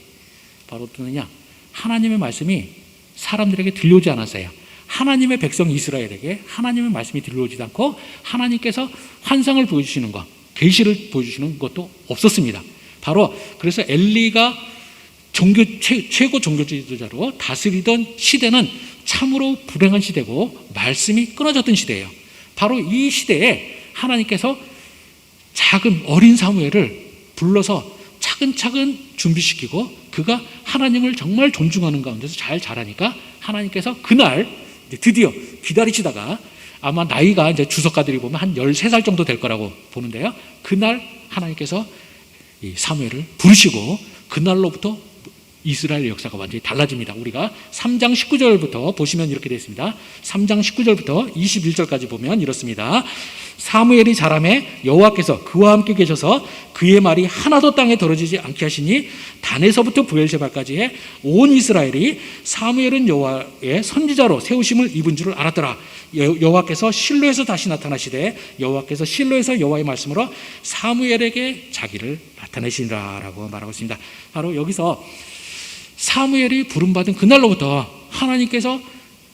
바로 어떠느냐, 하나님의 말씀이 사람들에게 들려오지 않았어요. 하나님의 백성 이스라엘에게 하나님의 말씀이 들려오지 않고 하나님께서 환상을 보여주시는 것, 계시를 보여주시는 것도 없었습니다. 바로 그래서 엘리가 최고 종교 지도자로 다스리던 시대는 참으로 불행한 시대고 말씀이 끊어졌던 시대예요. 바로 이 시대에 하나님께서 작은 어린 사무엘을 불러서 차근차근 준비시키고 그가 하나님을 정말 존중하는 가운데서 잘 자라니까 하나님께서 그날 드디어 기다리시다가 아마 나이가 이제 주석가들이 보면 한 13살 정도 될 거라고 보는데요. 그날 하나님께서 이 사무엘을 부르시고 그날로부터 이스라엘 역사가 완전히 달라집니다. 우리가 3장 19절부터 보시면 이렇게 되어 있습니다. 3장 19절부터 21절까지 보면 이렇습니다. 사무엘이 자라매 여호와께서 그와 함께 계셔서 그의 말이 하나도 땅에 떨어지지 않게 하시니 단에서부터 브엘세바까지의 온 이스라엘이 사무엘은 여호와의 선지자로 세우심을 입은 줄을 알았더라. 여호와께서 실로에서 다시 나타나시되 여호와께서 실로에서 여호와의 말씀으로 사무엘에게 자기를 나타내시니라 라고 말하고 있습니다. 바로 여기서 사무엘이 부름받은 그날로부터 하나님께서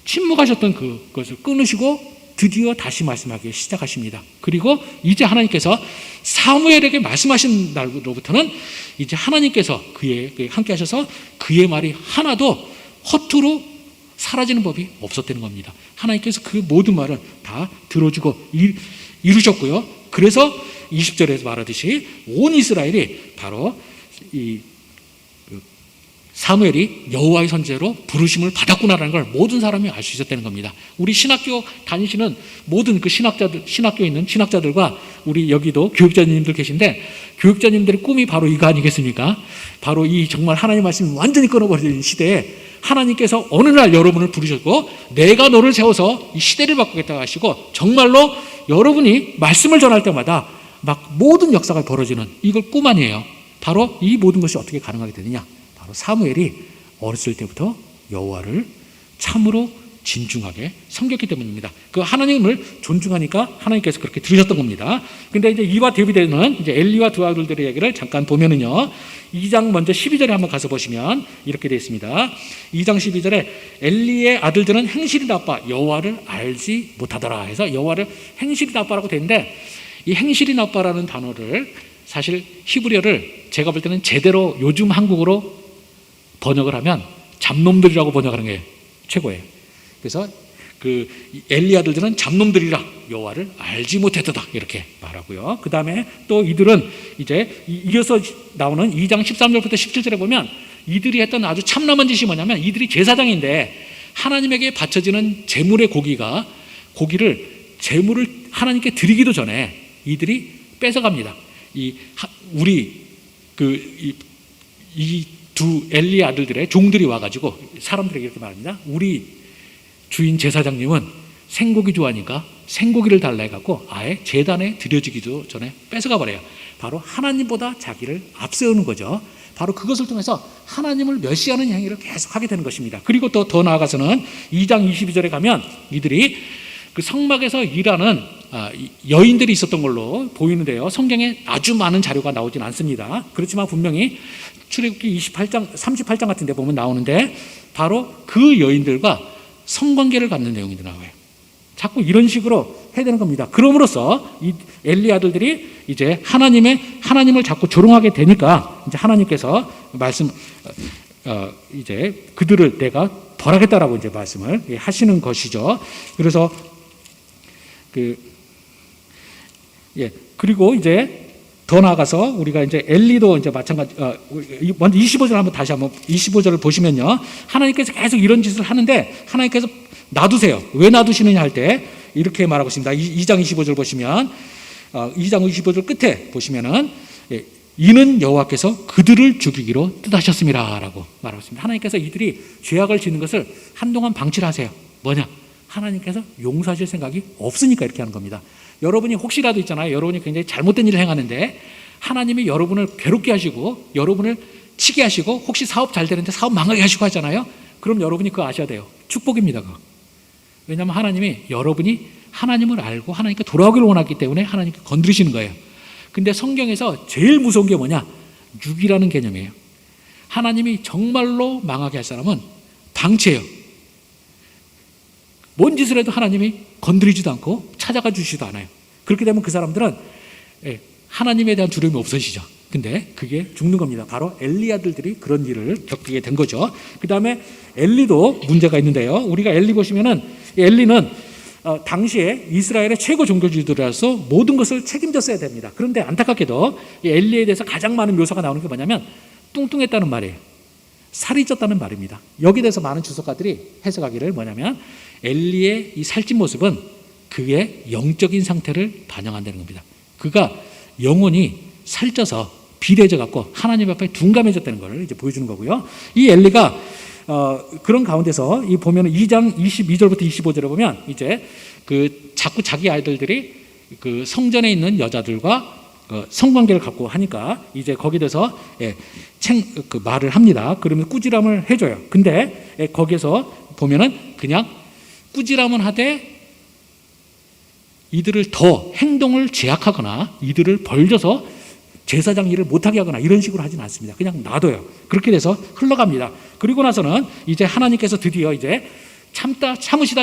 침묵하셨던 그것을 끊으시고 드디어 다시 말씀하기 시작하십니다. 그리고 이제 하나님께서 사무엘에게 말씀하신 날로부터는 이제 하나님께서 그에게 함께 하셔서 그의 말이 하나도 허투루 사라지는 법이 없었다는 겁니다. 하나님께서 그 모든 말을 다 들어주고 이루셨고요. 그래서 20절에서 말하듯이 온 이스라엘이 바로 이 사무엘이 여호와의 선지자로 부르심을 받았구나라는 걸 모든 사람이 알 수 있었다는 겁니다. 우리 신학교 다니시는 모든 그 신학교에 있는 신학자들과 우리 여기도 교육자님들 계신데 교육자님들의 꿈이 바로 이거 아니겠습니까? 바로 이 정말 하나님의 말씀이 완전히 끊어버린 시대에 하나님께서 어느 날 여러분을 부르셨고 내가 너를 세워서 이 시대를 바꾸겠다고 하시고 정말로 여러분이 말씀을 전할 때마다 막 모든 역사가 벌어지는 이걸 꿈 아니에요. 바로 이 모든 것이 어떻게 가능하게 되느냐? 사무엘이 어렸을 때부터 여호와를 참으로 진중하게 섬겼기 때문입니다. 그 하나님을 존중하니까 하나님께서 그렇게 들으셨던 겁니다. 근데 이제 이와 대비되는 이제 엘리와 두 아들들의 얘기를 잠깐 보면은요. 2장 먼저 12절에 한번 가서 보시면 이렇게 되어 있습니다. 2장 12절에 엘리의 아들들은 행실이 나빠 여호와를 알지 못하더라 해서 여호와를 행실이 나빠라고 되는데 이 행실이 나빠라는 단어를 사실 히브리어를 제가 볼 때는 제대로 요즘 한국어로 번역을 하면 잡놈들이라고 번역하는 게 최고예요. 그래서 그 엘리 아들들은 잡놈들이라 여호와를 알지 못했다 이렇게 말하고요. 그 다음에 또 이들은 이제 이어서 나오는 2장 13절부터 17절에 보면 이들이 했던 아주 참남한 짓이 뭐냐면 이들이 제사장인데 하나님에게 바쳐지는 제물의 고기를 제물을 하나님께 드리기도 전에 이들이 뺏어갑니다. 이 두 엘리 아들들의 종들이 와가지고 사람들에게 이렇게 말합니다. 우리 주인 제사장님은 생고기 좋아하니까 생고기를 달라 해갖고 아예 제단에 드려지기도 전에 뺏어가 버려요. 바로 하나님보다 자기를 앞세우는 거죠. 바로 그것을 통해서 하나님을 멸시하는 행위를 계속 하게 되는 것입니다. 그리고 또 더 나아가서는 2장 22절에 가면 이들이 그 성막에서 일하는 여인들이 있었던 걸로 보이는데요. 성경에 아주 많은 자료가 나오진 않습니다. 그렇지만 분명히 출애굽기 38장 같은 데 보면 나오는데 바로 그 여인들과 성관계를 갖는 내용이 나와요. 자꾸 이런 식으로 해야 되는 겁니다. 그럼으로써 이 엘리 아들들이 이제 하나님을 자꾸 조롱하게 되니까 이제 하나님께서 이제 그들을 내가 벌하겠다라고 이제 말씀을 하시는 것이죠. 그래서 그리고 이제 더 나아가서 우리가 이제 엘리도 이제 마찬가지, 먼저 25절 한번 다시 한번 25절을 보시면요. 하나님께서 계속 이런 짓을 하는데 하나님께서 놔두세요. 왜 놔두시느냐 할 때 이렇게 말하고 있습니다. 2장 25절 보시면 2장 25절 끝에 보시면은 이는 여호와께서 그들을 죽이기로 뜻하셨음이라라고 말하고 있습니다. 하나님께서 이들이 죄악을 짓는 것을 한동안 방치를 하세요. 뭐냐? 하나님께서 용서하실 생각이 없으니까 이렇게 하는 겁니다. 여러분이 혹시라도 있잖아요. 여러분이 굉장히 잘못된 일을 행하는데 하나님이 여러분을 괴롭게 하시고 여러분을 치게 하시고 혹시 사업 잘 되는데 사업 망하게 하시고 하잖아요. 그럼 여러분이 그거 아셔야 돼요. 축복입니다. 그거. 왜냐하면 하나님이 여러분이 하나님을 알고 하나님께 돌아오기를 원하기 때문에 하나님께 건드리시는 거예요. 근데 성경에서 제일 무서운 게 뭐냐? 육이라는 개념이에요. 하나님이 정말로 망하게 할 사람은 방치해요. 뭔 짓을 해도 하나님이 건드리지도 않고 찾아가 주시지도 않아요. 그렇게 되면 그 사람들은 하나님에 대한 두려움이 없어지죠. 근데 그게 죽는 겁니다. 바로 엘리 아들들이 그런 일을 겪게 된 거죠. 그 다음에 엘리도 문제가 있는데요. 우리가 엘리 보시면은 엘리는 당시에 이스라엘의 최고 종교주의들이라서 모든 것을 책임졌어야 됩니다. 그런데 안타깝게도 이 엘리에 대해서 가장 많은 묘사가 나오는 게 뭐냐면 뚱뚱했다는 말이에요. 살이 쪘다는 말입니다. 여기에 대해서 많은 주석가들이 해석하기를 뭐냐면 엘리의 이 살찐 모습은 그의 영적인 상태를 반영한다는 겁니다. 그가 영혼이 살쪄서 비대해져 갖고 하나님 앞에 둔감해졌다는 걸 이제 보여주는 거고요. 이 엘리가 그런 가운데서 이 보면은 2장 22절부터 25절에 보면 이제 그 자꾸 자기 아이들이 그 성전에 있는 여자들과 성관계를 갖고 하니까 이제 거기에 대해서 그 말을 합니다. 그러면 꾸지람을 해줘요. 근데 거기에서 보면은 그냥 꾸지람은 하되 이들을 더 행동을 제약하거나 이들을 벌려서 제사장 일을 못하게 하거나 이런 식으로 하지는 않습니다. 그냥 놔둬요. 그렇게 돼서 흘러갑니다. 그리고 나서는 이제 하나님께서 드디어 이제 참으시다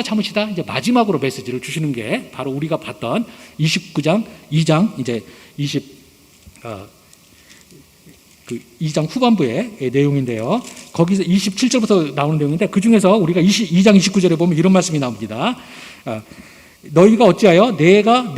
이제 마지막으로 메시지를 주시는 게 바로 우리가 봤던 29장 2장 이제 2장 후반부의 내용인데요. 거기서 27절부터 나오는 내용인데 그 중에서 우리가 2장 29절에 보면 이런 말씀이 나옵니다. 너희가 어찌하여 내가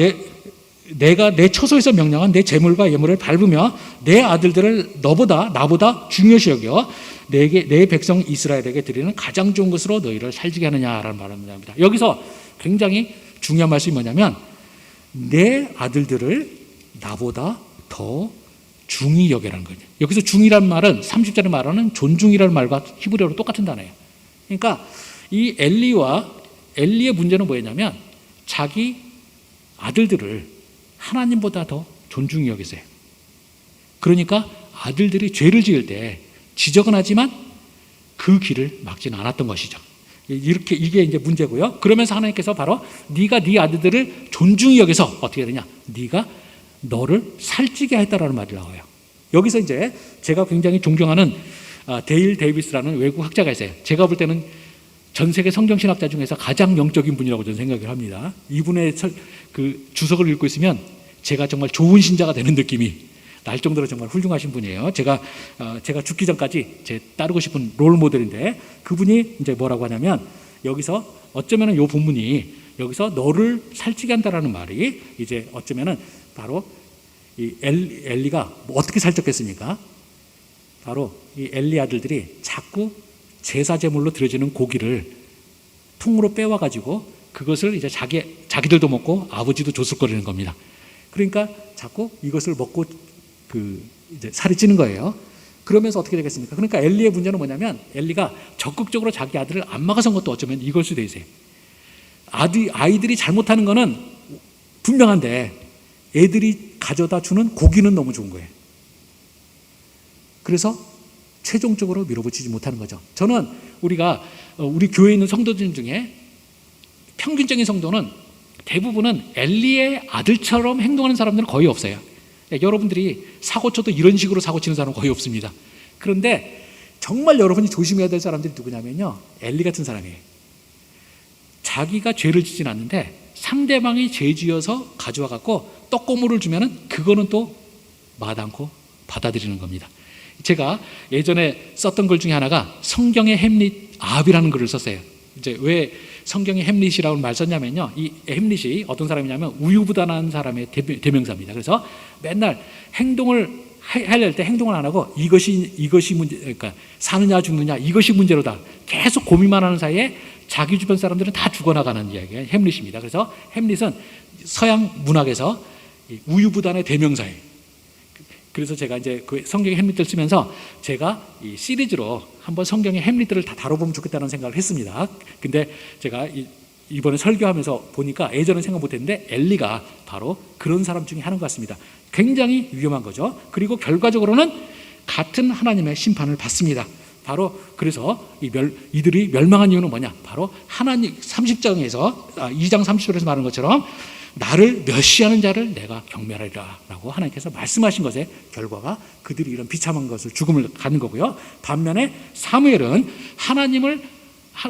내 처소에서 명령한 내 재물과 예물을 밟으며 내 아들들을 나보다 중요시 여겨 내 백성 이스라엘에게 드리는 가장 좋은 것으로 너희를 살지게 하느냐라는 말을 합니다. 여기서 굉장히 중요한 말씀이 뭐냐면 내 아들들을 나보다 더 중히 여겨라는 거죠. 여기서 중이라는 말은 30절에 말하는 존중이라는 말과 히브리어로 똑같은 단어예요. 그러니까 이 엘리의 문제는 뭐였냐면 자기 아들들을 하나님보다 더 존중히 여기세요. 그러니까 아들들이 죄를 지을 때 지적은 하지만 그 길을 막지는 않았던 것이죠. 이렇게 이게 이제 문제고요. 그러면서 하나님께서 바로 네가 네 아들들을 존중히 여기서 어떻게 되냐? 네가 너를 살찌게 했다라는 말이 나와요. 여기서 이제 제가 굉장히 존경하는 데일 데이비스라는 외국 학자가 있어요. 제가 볼 때는 전 세계 성경신학자 중에서 가장 영적인 분이라고 저는 생각을 합니다. 이분의 그 주석을 읽고 있으면 제가 정말 좋은 신자가 되는 느낌이 날 정도로 정말 훌륭하신 분이에요. 제가 죽기 전까지 제 따르고 싶은 롤 모델인데 그분이 이제 뭐라고 하냐면 여기서 어쩌면은 요 본문이 여기서 너를 살찌게 한다라는 말이 이제 어쩌면은 바로 이 엘리가 어떻게 살쪘겠습니까? 바로 이 엘리 아들들이 자꾸 제사 제물로 드려지는 고기를 통으로 빼와 가지고 그것을 이제 자기들도 먹고 아버지도 줬을 거라는 겁니다. 그러니까 자꾸 이것을 먹고 이제 살이 찌는 거예요. 그러면서 어떻게 되겠습니까? 그러니까 엘리의 문제는 뭐냐면 엘리가 적극적으로 자기 아들을 안 막아선 것도 어쩌면 이걸 수도 있어요. 아이들이 잘못하는 거는 분명한데 애들이 가져다 주는 고기는 너무 좋은 거예요. 그래서 최종적으로 밀어붙이지 못하는 거죠. 저는 우리 교회에 있는 성도들 중에 평균적인 성도는 대부분은 엘리의 아들처럼 행동하는 사람들은 거의 없어요. 여러분들이 사고 쳐도 이런 식으로 사고 치는 사람은 거의 없습니다. 그런데 정말 여러분이 조심해야 될 사람들이 누구냐면요, 엘리 같은 사람이에요. 자기가 죄를 짓진 않는데 상대방이 죄 지어서 가져와 갖고 떡고물을 주면은 그거는 또 마다않고 받아들이는 겁니다. 제가 예전에 썼던 글 중에 하나가 성경의 햄릿 아합이라는 글을 썼어요. 이제 왜 성경의 햄릿이라고 말 썼냐면요, 이 햄릿이 어떤 사람이냐면 우유부단한 사람의 대명사입니다. 그래서 맨날 행동을 하려 때 행동을 안 하고 이것이 문제, 그러니까 사느냐 죽느냐 이것이 문제로다 계속 고민만 하는 사이에 자기 주변 사람들은 다 죽어나가는 이야기가 햄릿입니다. 그래서 햄릿은 서양 문학에서 우유부단의 대명사예요. 그래서 제가 이제 그 성경의 햄릿을 쓰면서 제가 이 시리즈로 한번 성경의 햄릿들을 다 다뤄보면 좋겠다는 생각을 했습니다. 근데 제가 이번에 설교하면서 보니까 예전에 생각 못했는데 엘리가 바로 그런 사람 중에 하나인 것 같습니다. 굉장히 위험한 거죠. 그리고 결과적으로는 같은 하나님의 심판을 받습니다. 바로 그래서 이들이 멸망한 이유는 뭐냐? 바로 하나님 30장에서 2장 30절에서 말하는 것처럼 나를 멸시하는 자를 내가 경멸하리라 라고 하나님께서 말씀하신 것의 결과가 그들이 이런 비참한 것을 죽음을 가는 거고요. 반면에 사무엘은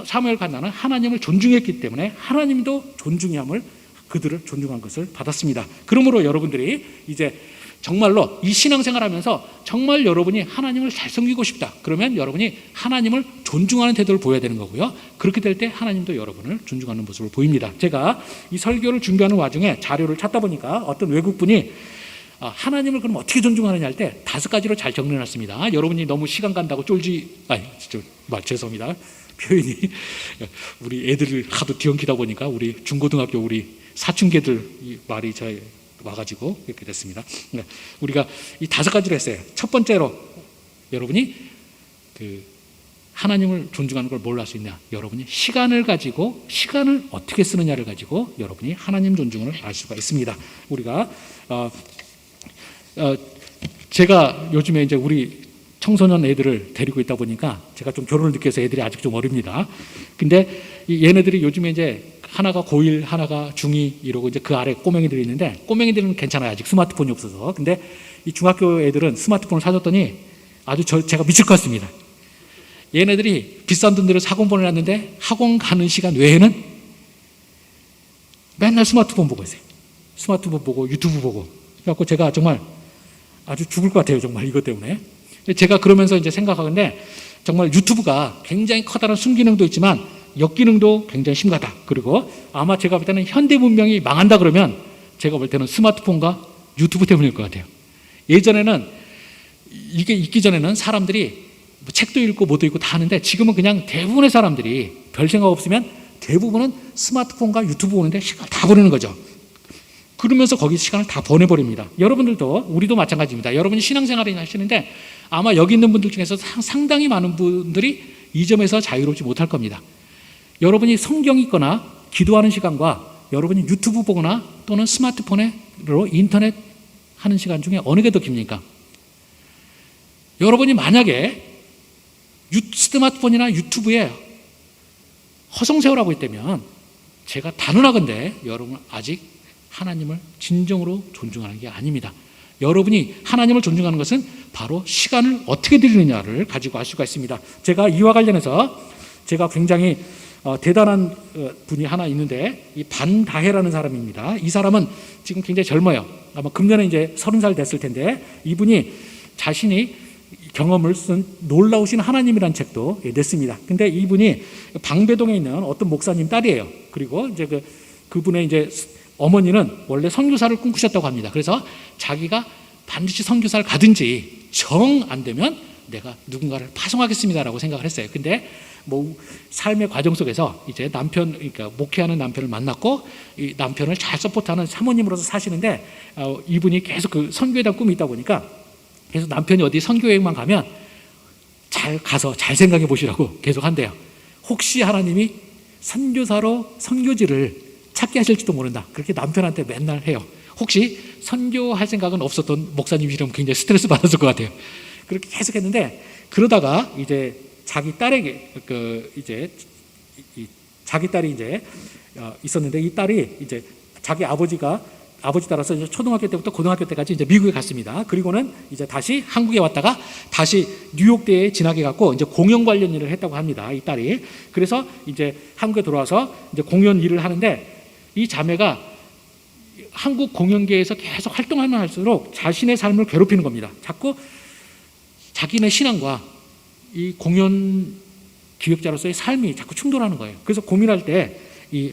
사무엘 간나는 하나님을 존중했기 때문에 하나님도 존중함을 그들을 존중한 것을 받았습니다. 그러므로 여러분들이 이제 정말로 이 신앙생활하면서 정말 여러분이 하나님을 잘 섬기고 싶다 그러면 여러분이 하나님을 존중하는 태도를 보여야 되는 거고요. 그렇게 될 때 하나님도 여러분을 존중하는 모습을 보입니다. 제가 이 설교를 준비하는 와중에 자료를 찾다 보니까 어떤 외국분이 하나님을 그럼 어떻게 존중하느냐 할 때 5가지로 잘 정리해놨습니다. 여러분이 너무 시간 간다고 죄송합니다. 표현이 우리 애들을 하도 뒤엉키다 보니까 우리 중고등학교 우리 사춘기들 말이 잘 와가지고 이렇게 됐습니다. 우리가 이 5가지로 했어요. 첫 번째로 여러분이 그 하나님을 존중하는 걸 뭘로 할 수 있냐? 여러분이 시간을 어떻게 쓰느냐를 가지고 여러분이 하나님 존중을 알 수가 있습니다. 우리가 제가 요즘에 이제 우리 청소년 애들을 데리고 있다 보니까 제가 좀 결혼을 늦게 해서 애들이 아직 좀 어립니다. 근데 얘네들이 요즘에 이제 하나가 고1, 하나가 중2 이러고 이제 그 아래 꼬맹이들이 있는데 꼬맹이들은 괜찮아요. 아직 스마트폰이 없어서. 근데 이 중학교 애들은 스마트폰을 사줬더니 아주 제가 미칠 것 같습니다. 얘네들이 비싼 돈 들여서 학원 보내놨는데 학원 가는 시간 외에는 맨날 스마트폰 보고 있어요. 스마트폰 보고 유튜브 보고. 그래갖고 제가 정말 아주 죽을 것 같아요. 정말 이것 때문에. 제가 그러면서 이제 생각하는데 정말 유튜브가 굉장히 커다란 순기능도 있지만 역기능도 굉장히 심각하다. 그리고 아마 제가 볼 때는 현대 문명이 망한다 그러면 제가 볼 때는 스마트폰과 유튜브 때문일 것 같아요. 예전에는 이게 있기 전에는 사람들이 뭐 책도 읽고 뭐도 읽고 다 하는데 지금은 그냥 대부분의 사람들이 별 생각 없으면 대부분은 스마트폰과 유튜브 보는데 시간 다 보내는 거죠. 그러면서 거기 시간을 다 보내버립니다. 여러분들도 우리도 마찬가지입니다. 여러분이 신앙생활을 하시는데 아마 여기 있는 분들 중에서 상당히 많은 분들이 이 점에서 자유롭지 못할 겁니다. 여러분이 성경 읽거나 기도하는 시간과 여러분이 유튜브 보거나 또는 스마트폰으로 인터넷 하는 시간 중에 어느 게 더 깁니까? 여러분이 만약에 스마트폰이나 유튜브에 허송세월 하고 있다면 제가 단언하건대 여러분은 아직 하나님을 진정으로 존중하는 게 아닙니다. 여러분이 하나님을 존중하는 것은 바로 시간을 어떻게 드리느냐를 가지고 알 수가 있습니다. 제가 이와 관련해서 제가 굉장히 대단한 분이 하나 있는데 이 반다해라는 사람입니다. 이 사람은 지금 굉장히 젊어요. 아마 금년에 이제 30살 됐을 텐데 이분이 자신이 경험을 쓴 놀라우신 하나님이라는 책도 냈습니다. 근데 이분이 방배동에 있는 어떤 목사님 딸이에요. 그리고 이제 그분의 이제 어머니는 원래 선교사를 꿈꾸셨다고 합니다. 그래서 자기가 반드시 선교사를 가든지 정 안 되면 내가 누군가를 파송하겠습니다라고 생각을 했어요. 근데 뭐 삶의 과정 속에서 이제 그러니까 목회하는 남편을 만났고 이 남편을 잘 서포트하는 사모님으로서 사시는데 이분이 계속 그 선교에 대한 꿈이 있다 보니까 그래서 남편이 어디 선교 여행만 가면 잘 가서 잘 생각해 보시라고 계속 한대요. 혹시 하나님이 선교사로 선교지를 찾게 하실지도 모른다. 그렇게 남편한테 맨날 해요. 혹시 선교할 생각은 없었던 목사님이라면 굉장히 스트레스 받았을 것 같아요. 그렇게 계속 했는데 그러다가 이제 자기 딸에게 자기 딸이 이제 있었는데 이 딸이 이제 자기 아버지 따라서 이제 초등학교 때부터 고등학교 때까지 이제 미국에 갔습니다. 그리고는 이제 다시 한국에 왔다가 다시 뉴욕대에 진학해 갖고 이제 공연 관련 일을 했다고 합니다. 이 딸이. 그래서 이제 한국에 들어와서 이제 공연 일을 하는데 이 자매가 한국 공연계에서 계속 활동하면 할수록 자신의 삶을 괴롭히는 겁니다. 자기네 신앙과 이 공연 기획자로서의 삶이 자꾸 충돌하는 거예요. 그래서 고민할 때 이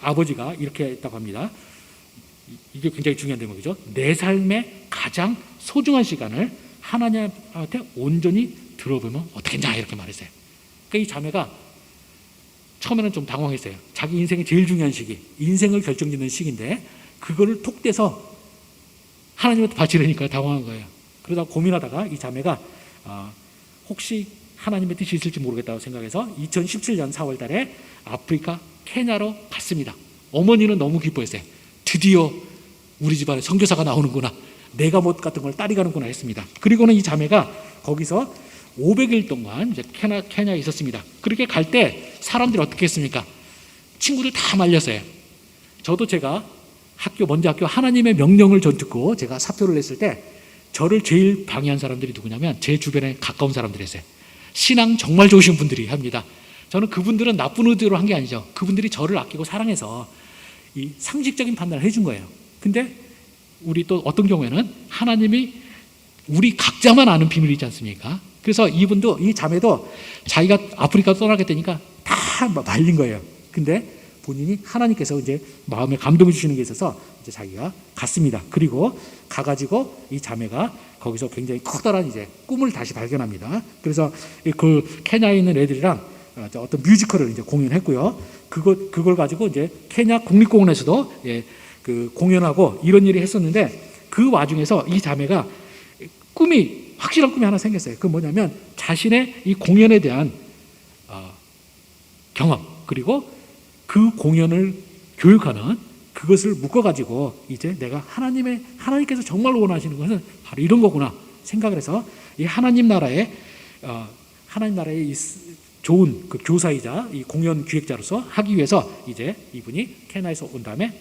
아버지가 이렇게 했다고 합니다. 이게 굉장히 중요한 대목이죠. 내 삶의 가장 소중한 시간을 하나님한테 온전히 들어보면 어떻겠냐 이렇게 말했어요. 그러니까 이 자매가 처음에는 좀 당황했어요. 자기 인생의 제일 중요한 시기, 인생을 결정짓는 시기인데 그거를 톡 떼서 하나님한테 바치려니까 당황한 거예요. 그러다 고민하다가 이 자매가 혹시 하나님의 뜻이 있을지 모르겠다고 생각해서 2017년 4월 달에 아프리카 케냐로 갔습니다. 어머니는 너무 기뻐했어요. 드디어 우리 집안에 선교사가 나오는구나. 내가 못 갔던 걸 딸이 가는구나 했습니다. 그리고는 이 자매가 거기서 500일 동안 이제 케냐에 있었습니다. 그렇게 갈 때 사람들이 어떻게 했습니까? 친구들 다 말렸어요. 저도 제가 먼저 학교 하나님의 명령을 듣고 제가 사표를 냈을 때 저를 제일 방해한 사람들이 누구냐면 제 주변에 가까운 사람들이었어요. 신앙 정말 좋으신 분들이 합니다. 저는 그분들은 나쁜 의도로 한 게 아니죠. 그분들이 저를 아끼고 사랑해서 이 상식적인 판단을 해준 거예요. 근데 우리 또 어떤 경우에는 하나님이 우리 각자만 아는 비밀이 있지 않습니까? 그래서 이분도, 이 자매도 자기가 아프리카 떠나게 되니까 다 말린 거예요. 근데 본인이 하나님께서 이제 마음에 감동을 주시는 게 있어서 이제 자기가 갔습니다. 그리고 가가지고 이 자매가 거기서 굉장히 커다란 이제 꿈을 다시 발견합니다. 그래서 그 케냐에 있는 애들이랑 어떤 뮤지컬을 이제 공연했고요. 그걸 가지고 이제 케냐 국립공원에서도 그 공연하고 이런 일이 했었는데 그 와중에서 이 자매가 확실한 꿈이 하나 생겼어요. 그 뭐냐면 자신의 이 공연에 대한 경험, 그리고 그 공연을 교육하는 그것을 묶어가지고 이제 내가 하나님께서 정말 원하시는 것은 바로 이런 거구나 생각을 해서 이 하나님 나라의 이 좋은 그 교사이자 이 공연 기획자로서 하기 위해서 이제 이분이 케냐에서 온 다음에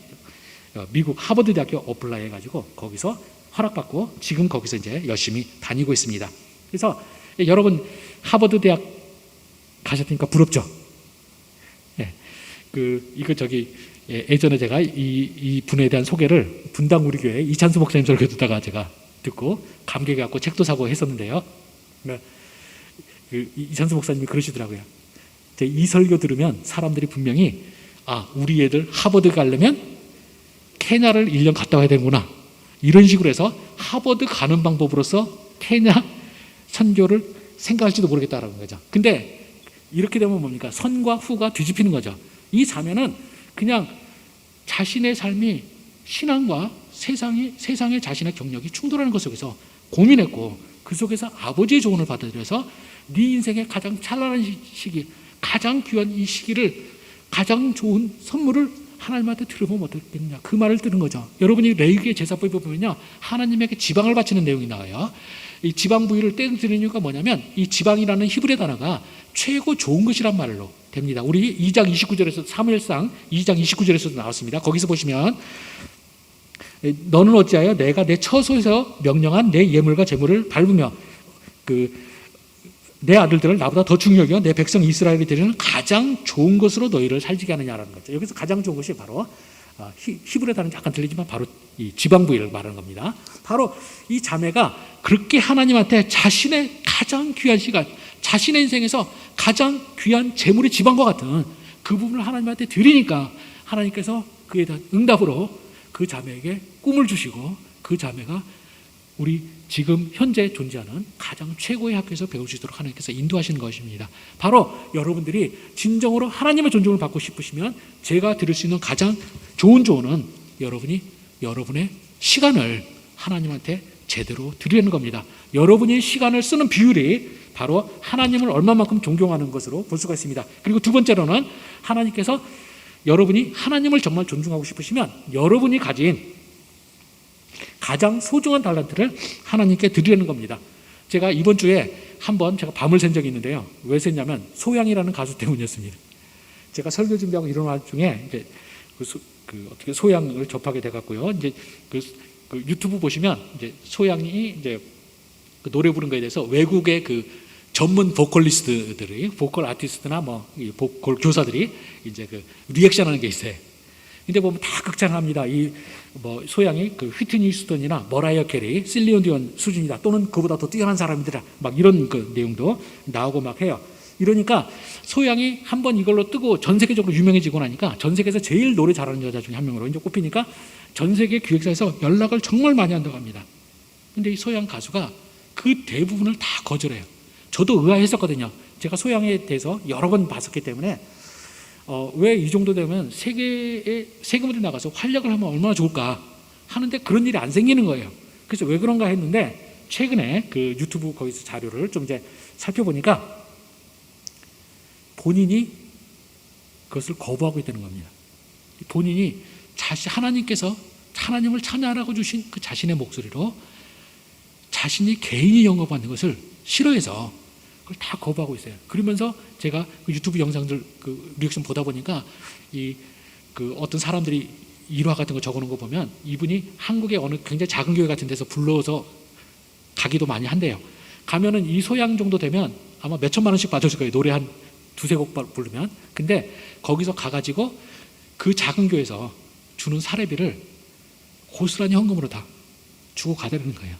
미국 하버드 대학교 어플라이 해가지고 거기서 허락받고 지금 거기서 이제 열심히 다니고 있습니다. 그래서 여러분 하버드 대학 가셨으니까 부럽죠? 예전에 제가 이 분에 대한 소개를 분당 우리 교회 이찬수 목사님 설교 듣다가 제가 듣고 감격해 갖고 책도 사고 했었는데요. 이찬수 목사님이 그러시더라고요. 이 설교 들으면 사람들이 분명히 우리 애들 하버드 가려면 케냐를 1년 갔다 와야 되는구나. 이런 식으로 해서 하버드 가는 방법으로서 케냐 선교를 생각할지도 모르겠다라는 거죠. 근데 이렇게 되면 뭡니까? 선과 후가 뒤집히는 거죠. 이 자매는 그냥 자신의 삶이 신앙과 세상의 자신의 경력이 충돌하는 것 속에서 고민했고 그 속에서 아버지의 조언을 받아들여서 네 인생의 가장 찬란한 시기, 가장 귀한 이 시기를 가장 좋은 선물을 하나님한테 드려보면 어떻겠냐, 그 말을 들은 거죠. 여러분이 레위기의 제사법에 보면요, 하나님에게 지방을 바치는 내용이 나와요. 이 지방 부위를 떼드리는 이유가 뭐냐면 이 지방이라는 히브리 단어가 최고 좋은 것이란 말로 됩니다. 우리 2장 29절에서 사무엘상 2장 29절에서도 나왔습니다. 거기서 보시면 너는 어찌하여 내가 내 처소에서 명령한 내 예물과 제물을 밟으며 내 아들들을 나보다 더 중요히 여겨 내 백성 이스라엘이 드리는 가장 좋은 것으로 너희를 살지게 하느냐라는 거죠. 여기서 가장 좋은 것이 바로 히브리 단어는 약간 들리지만 바로 이 지방 부위를 말하는 겁니다. 바로 이 자매가 그렇게 하나님한테 자신의 가장 귀한 시간, 자신의 인생에서 가장 귀한 재물의 지방과 같은 그 부분을 하나님한테 드리니까 하나님께서 그에 대한 응답으로 그 자매에게 꿈을 주시고 그 자매가 우리 지금 현재 존재하는 가장 최고의 학교에서 배울 수 있도록 하나님께서 인도하시는 것입니다. 바로 여러분들이 진정으로 하나님의 존중을 받고 싶으시면 제가 드릴 수 있는 가장 좋은 조언은 여러분이 여러분의 시간을 하나님한테 제대로 드리는 겁니다. 여러분이 시간을 쓰는 비율이 바로 하나님을 얼마만큼 존경하는 것으로 볼 수가 있습니다. 그리고 두 번째로는 하나님께서 여러분이 하나님을 정말 존중하고 싶으시면 여러분이 가진 가장 소중한 달란트를 하나님께 드리려는 겁니다. 제가 이번 주에 한번 제가 밤을 샌 적이 있는데요. 왜 샜냐면 소양이라는 가수 때문이었습니다. 제가 설교 준비하고 이런 와중에 이제 어떻게 소양을 접하게 돼갖고요. 이제 그 유튜브 보시면 이제 소양이 이제 그 노래 부른 거에 대해서 외국의 그 전문 보컬리스트들이, 보컬 아티스트나 뭐 보컬 교사들이 이제 그 리액션하는 게 있어요. 근데 보면 다 극찬합니다. 이 뭐 소양이 그 휘트니 휴스턴이나 머라이어 캐리, 실리온 디온 수준이다, 또는 그보다 더 뛰어난 사람이더라, 막 이런 그 내용도 나오고 막 해요. 이러니까 소양이 한번 이걸로 뜨고 전 세계적으로 유명해지고 나니까 전 세계에서 제일 노래 잘하는 여자 중에 한 명으로 이제 꼽히니까 전 세계 기획사에서 연락을 정말 많이 한다고 합니다. 근데 이 소양 가수가 그 대부분을 다 거절해요. 저도 의아했었거든요. 제가 소양에 대해서 여러 번 봤었기 때문에 왜 이 정도 되면 세계 무대 나가서 활약을 하면 얼마나 좋을까 하는데 그런 일이 안 생기는 거예요. 그래서 왜 그런가 했는데 최근에 그 유튜브 거기서 자료를 좀 이제 살펴보니까 본인이 그것을 거부하고 있다는 겁니다. 본인이 하나님께서 하나님을 찬양하라고 주신 그 자신의 목소리로 자신이 개인이 영업받는 것을 싫어해서 그걸 다 거부하고 있어요. 그러면서 제가 그 유튜브 영상들 그 리액션 보다 보니까 그 어떤 사람들이 일화 같은 거 적어놓은 거 보면 이분이 한국의 어느 굉장히 작은 교회 같은 데서 불러서 가기도 많이 한대요. 가면은 이 소양 정도 되면 아마 몇 천만 원씩 받을 거예요. 노래 한 두세 곡 부르면. 근데 거기서 가가지고 그 작은 교회에서 주는 사례비를 고스란히 헌금으로 다 주고 가다는 거예요.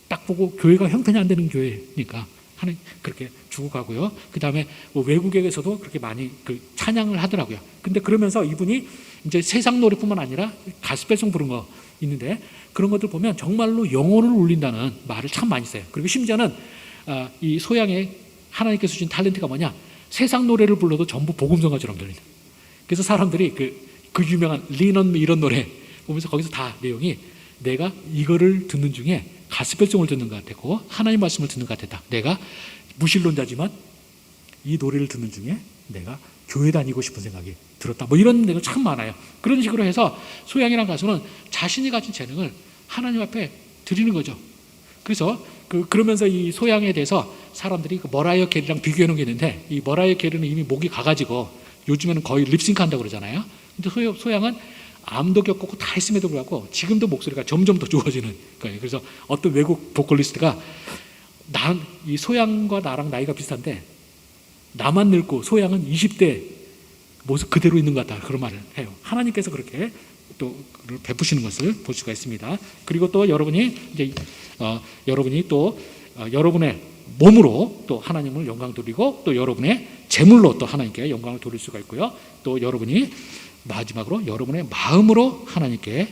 딱 보고 교회가 형편이 안 되는 교회니까 하는 그렇게 주고 가고요. 그 다음에 뭐 외국에서도 그렇게 많이 그 찬양을 하더라고요. 근데 그러면서 이분이 이제 세상 노래뿐만 아니라 가스펠송 부른 거 있는데 그런 것들 보면 정말로 영혼을 울린다는 말을 참 많이 써요. 그리고 심지어는 이 소양의 하나님께서 주신 탤런트가 뭐냐? 세상 노래를 불러도 전부 복음성가처럼 들린다. 그래서 사람들이 그 유명한 리넌 이런 노래 보면서 거기서 다 내용이 내가 이거를 듣는 중에 가스펠송을 듣는 것 같았고 하나님 말씀을 듣는 것 같았다. 내가 무신론자지만 이 노래를 듣는 중에 내가 교회 다니고 싶은 생각이 들었다. 뭐 이런 내용 참 많아요. 그런 식으로 해서 소양이라는 가수는 자신이 가진 재능을 하나님 앞에 드리는 거죠. 그래서 그러면서 이 소양에 대해서 사람들이 그 머라이어 캐리랑 비교해 놓은 게 있는데 이 머라이어 캐리는 이미 목이 가가지고 요즘에는 거의 립싱크 한다고 그러잖아요. 근데 소양은 암도 겪고 다 했음에도 불구하고 지금도 목소리가 점점 더 좋아지는 거예요. 그래서 어떤 외국 보컬리스트가 이 소양과 나랑 나이가 비슷한데 나만 늙고 소양은 20대 모습 그대로 있는 것 같다, 그런 말을 해요. 하나님께서 그렇게 또 베푸시는 것을 볼 수가 있습니다. 그리고 또 여러분이 또 여러분의 몸으로 또 하나님을 영광 돌리고 또 여러분의 재물로 또 하나님께 영광을 돌릴 수가 있고요. 또 여러분이 마지막으로 여러분의 마음으로 하나님께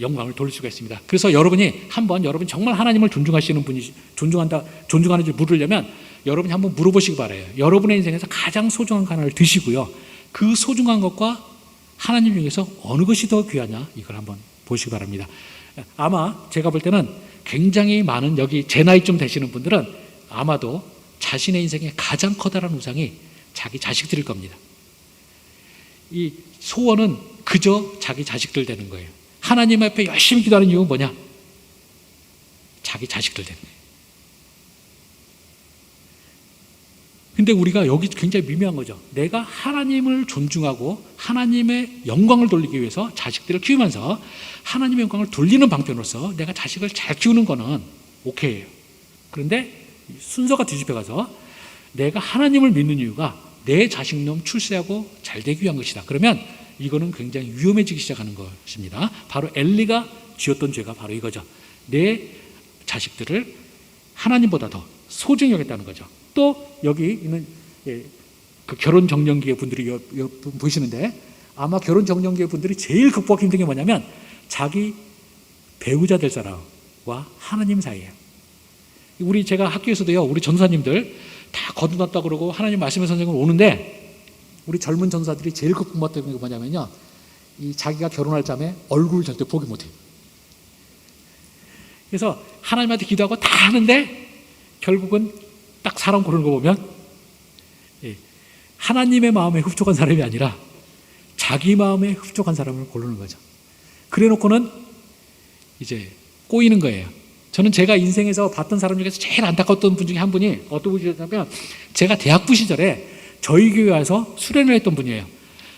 영광을 돌릴 수가 있습니다. 그래서 여러분이 한번 여러분 정말 하나님을 존중하시는 분이 존중하는지 물으려면 여러분이 한번 물어보시기 바라요. 여러분의 인생에서 가장 소중한 거 하나를 드시고요. 그 소중한 것과 하나님 중에서 어느 것이 더 귀하냐 이걸 한번 보시기 바랍니다. 아마 제가 볼 때는 굉장히 많은 여기 제 나이쯤 되시는 분들은 아마도 자신의 인생의 가장 커다란 우상이 자기 자식들일 겁니다. 이 소원은 그저 자기 자식들 되는 거예요. 하나님 앞에 열심히 기도하는 이유는 뭐냐? 자기 자식들 되는 거예요. 근데 우리가 여기 굉장히 미묘한 거죠. 내가 하나님을 존중하고 하나님의 영광을 돌리기 위해서 자식들을 키우면서 하나님의 영광을 돌리는 방편으로서 내가 자식을 잘 키우는 거는 오케이예요. 그런데 순서가 뒤집혀가서 내가 하나님을 믿는 이유가 내 자식놈 출세하고 잘 되기 위한 것이다. 그러면 이거는 굉장히 위험해지기 시작하는 것입니다. 바로 엘리가 지었던 죄가 바로 이거죠. 내 자식들을 하나님보다 더 소중히 여겼다는 거죠. 또 여기 있는 그 결혼 정년기의 분들이 보시는데 아마 결혼 정년기의 분들이 제일 극복하기 힘든 게 뭐냐면 자기 배우자 될 사람과 하나님 사이예요. 제가 학교에서도요, 우리 전사님들 다 거듭났다 그러고 하나님 말씀의 선생님을 오는데 우리 젊은 전사들이 제일 극복했던 게 뭐냐면요, 이 자기가 결혼할 자매 얼굴 절대 포기 못해요. 그래서 하나님한테 기도하고 다 하는데 결국은 딱 사람 고르는 거 보면 하나님의 마음에 흡족한 사람이 아니라 자기 마음에 흡족한 사람을 고르는 거죠. 그래 놓고는 이제 꼬이는 거예요. 저는 제가 인생에서 봤던 사람 중에서 제일 안타까웠던 분 중에 한 분이 어떤 분이냐면 제가 대학부 시절에 저희 교회 와서 수련을 했던 분이에요.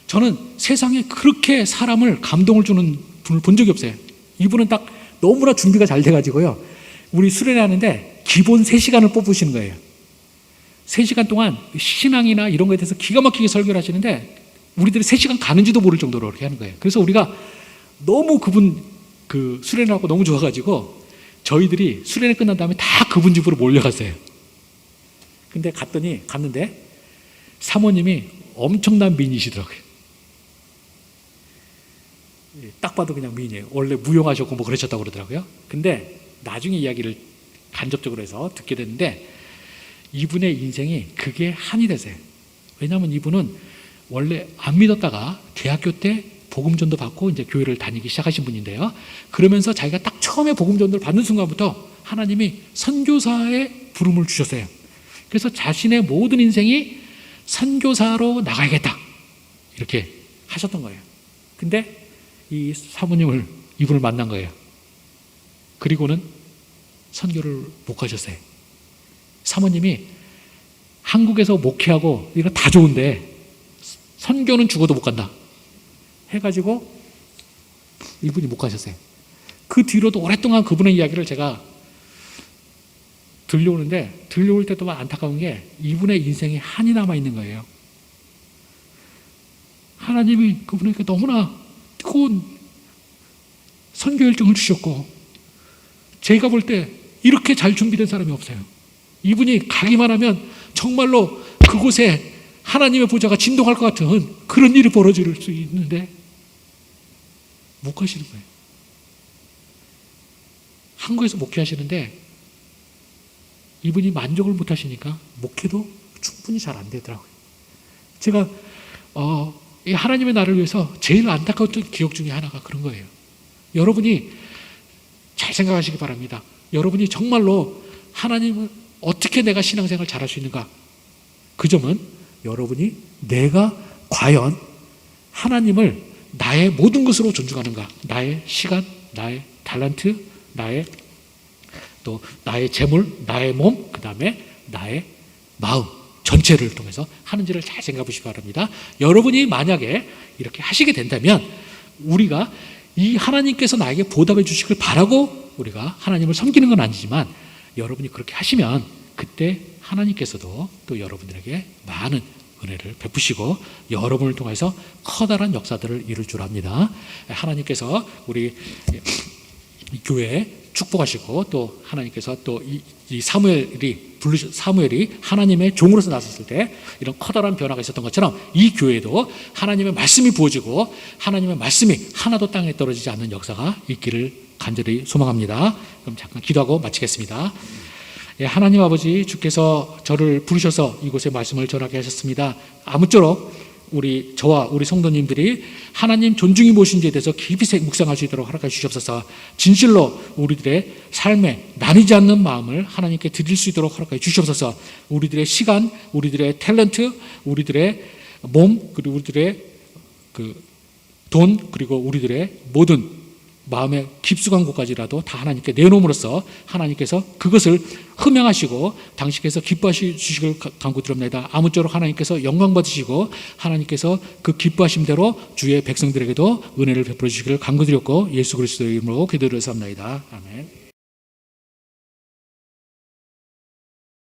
저는 세상에 그렇게 사람을 감동을 주는 분을 본 적이 없어요. 이분은 딱 너무나 준비가 잘 돼가지고요, 우리 수련회 하는데 기본 3시간을 뽑으시는 거예요. 3시간 동안 신앙이나 이런 거에 대해서 기가 막히게 설교를 하시는데 우리들이 3시간 가는지도 모를 정도로 그렇게 하는 거예요. 그래서 우리가 너무 그분 그 수련을 하고 너무 좋아가지고 저희들이 수련이 끝난 다음에 다 그분 집으로 몰려갔어요. 근데 갔는데 사모님이 엄청난 미인이시더라고요. 딱 봐도 그냥 미인이에요. 원래 무용하셨고 뭐 그러셨다고 그러더라고요. 근데 나중에 이야기를 간접적으로 해서 듣게 됐는데 이분의 인생이 그게 한이 되세요. 왜냐하면 이분은 원래 안 믿었다가 대학교 때 복음전도 받고 이제 교회를 다니기 시작하신 분인데요. 그러면서 자기가 딱 처음에 복음전도를 받는 순간부터 하나님이 선교사의 부름을 주셨어요. 그래서 자신의 모든 인생이 선교사로 나가야겠다 이렇게 하셨던 거예요. 근데 이 사모님을 이분을 만난 거예요. 그리고는 선교를 못 가셨어요. 사모님이 한국에서 목회하고 이거 다 좋은데 선교는 죽어도 못 간다 해가지고 이분이 못 가셨어요. 그 뒤로도 오랫동안 그분의 이야기를 제가 들려올 때도 안타까운 게 이분의 인생에 한이 남아있는 거예요. 하나님이 그분에게 너무나 뜨거운 선교 열정을 주셨고 제가 볼 때 이렇게 잘 준비된 사람이 없어요. 이분이 가기만 하면 정말로 그곳에 하나님의 보좌가 진동할 것 같은 그런 일이 벌어질 수 있는데 못 가시는 거예요. 한국에서 목회하시는데 이분이 만족을 못 하시니까 목회도 충분히 잘 안 되더라고요. 제가 이 하나님의 나라를 위해서 제일 안타까웠던 기억 중에 하나가 그런 거예요. 여러분이 잘 생각하시기 바랍니다. 여러분이 정말로 하나님을 어떻게 내가 신앙생활 잘할 수 있는가? 그 점은 여러분이 내가 과연 하나님을 나의 모든 것으로 존중하는가? 나의 시간, 나의 탤런트, 나의 재물, 나의 몸, 그 다음에 나의 마음 전체를 통해서 하는지를 잘 생각해 보시기 바랍니다. 여러분이 만약에 이렇게 하시게 된다면 우리가 이 하나님께서 나에게 보답해 주시길 바라고 우리가 하나님을 섬기는 건 아니지만 여러분이 그렇게 하시면 그때 하나님께서도 또 여러분들에게 많은 은혜를 베푸시고 여러분을 통해서 커다란 역사들을 이룰 줄 압니다. 하나님께서 우리 교회에 축복하시고 또 하나님께서 또 이 사무엘이 하나님의 종으로서 나섰을 때 이런 커다란 변화가 있었던 것처럼 이 교회도 하나님의 말씀이 부어지고 하나님의 말씀이 하나도 땅에 떨어지지 않는 역사가 있기를 간절히 소망합니다. 그럼 잠깐 기도하고 마치겠습니다. 하나님 아버지, 주께서 저를 부르셔서 이곳에 말씀을 전하게 하셨습니다. 아무쪼록 저와 우리 성도님들이 하나님 존중이 무엇인지에 대해서 깊이 묵상할 수 있도록 허락해 주시옵소서. 진실로 우리들의 삶에 나뉘지 않는 마음을 하나님께 드릴 수 있도록 허락해 주시옵소서. 우리들의 시간, 우리들의 탤런트, 우리들의 몸, 그리고 우리들의 돈, 그리고 우리들의 모든 마음의 깊숙한 곳까지라도 다 하나님께 내놓음으로써 하나님께서 그것을 흠양하시고 당신께서 기뻐하시 주시길 간구드립니다. 아무쪼록 하나님께서 영광 받으시고 하나님께서 그 기뻐하심대로 주의 백성들에게도 은혜를 베풀어 주시기를 간구드렸고 예수 그리스도의 이름으로 기도를 삼나이다. 아멘.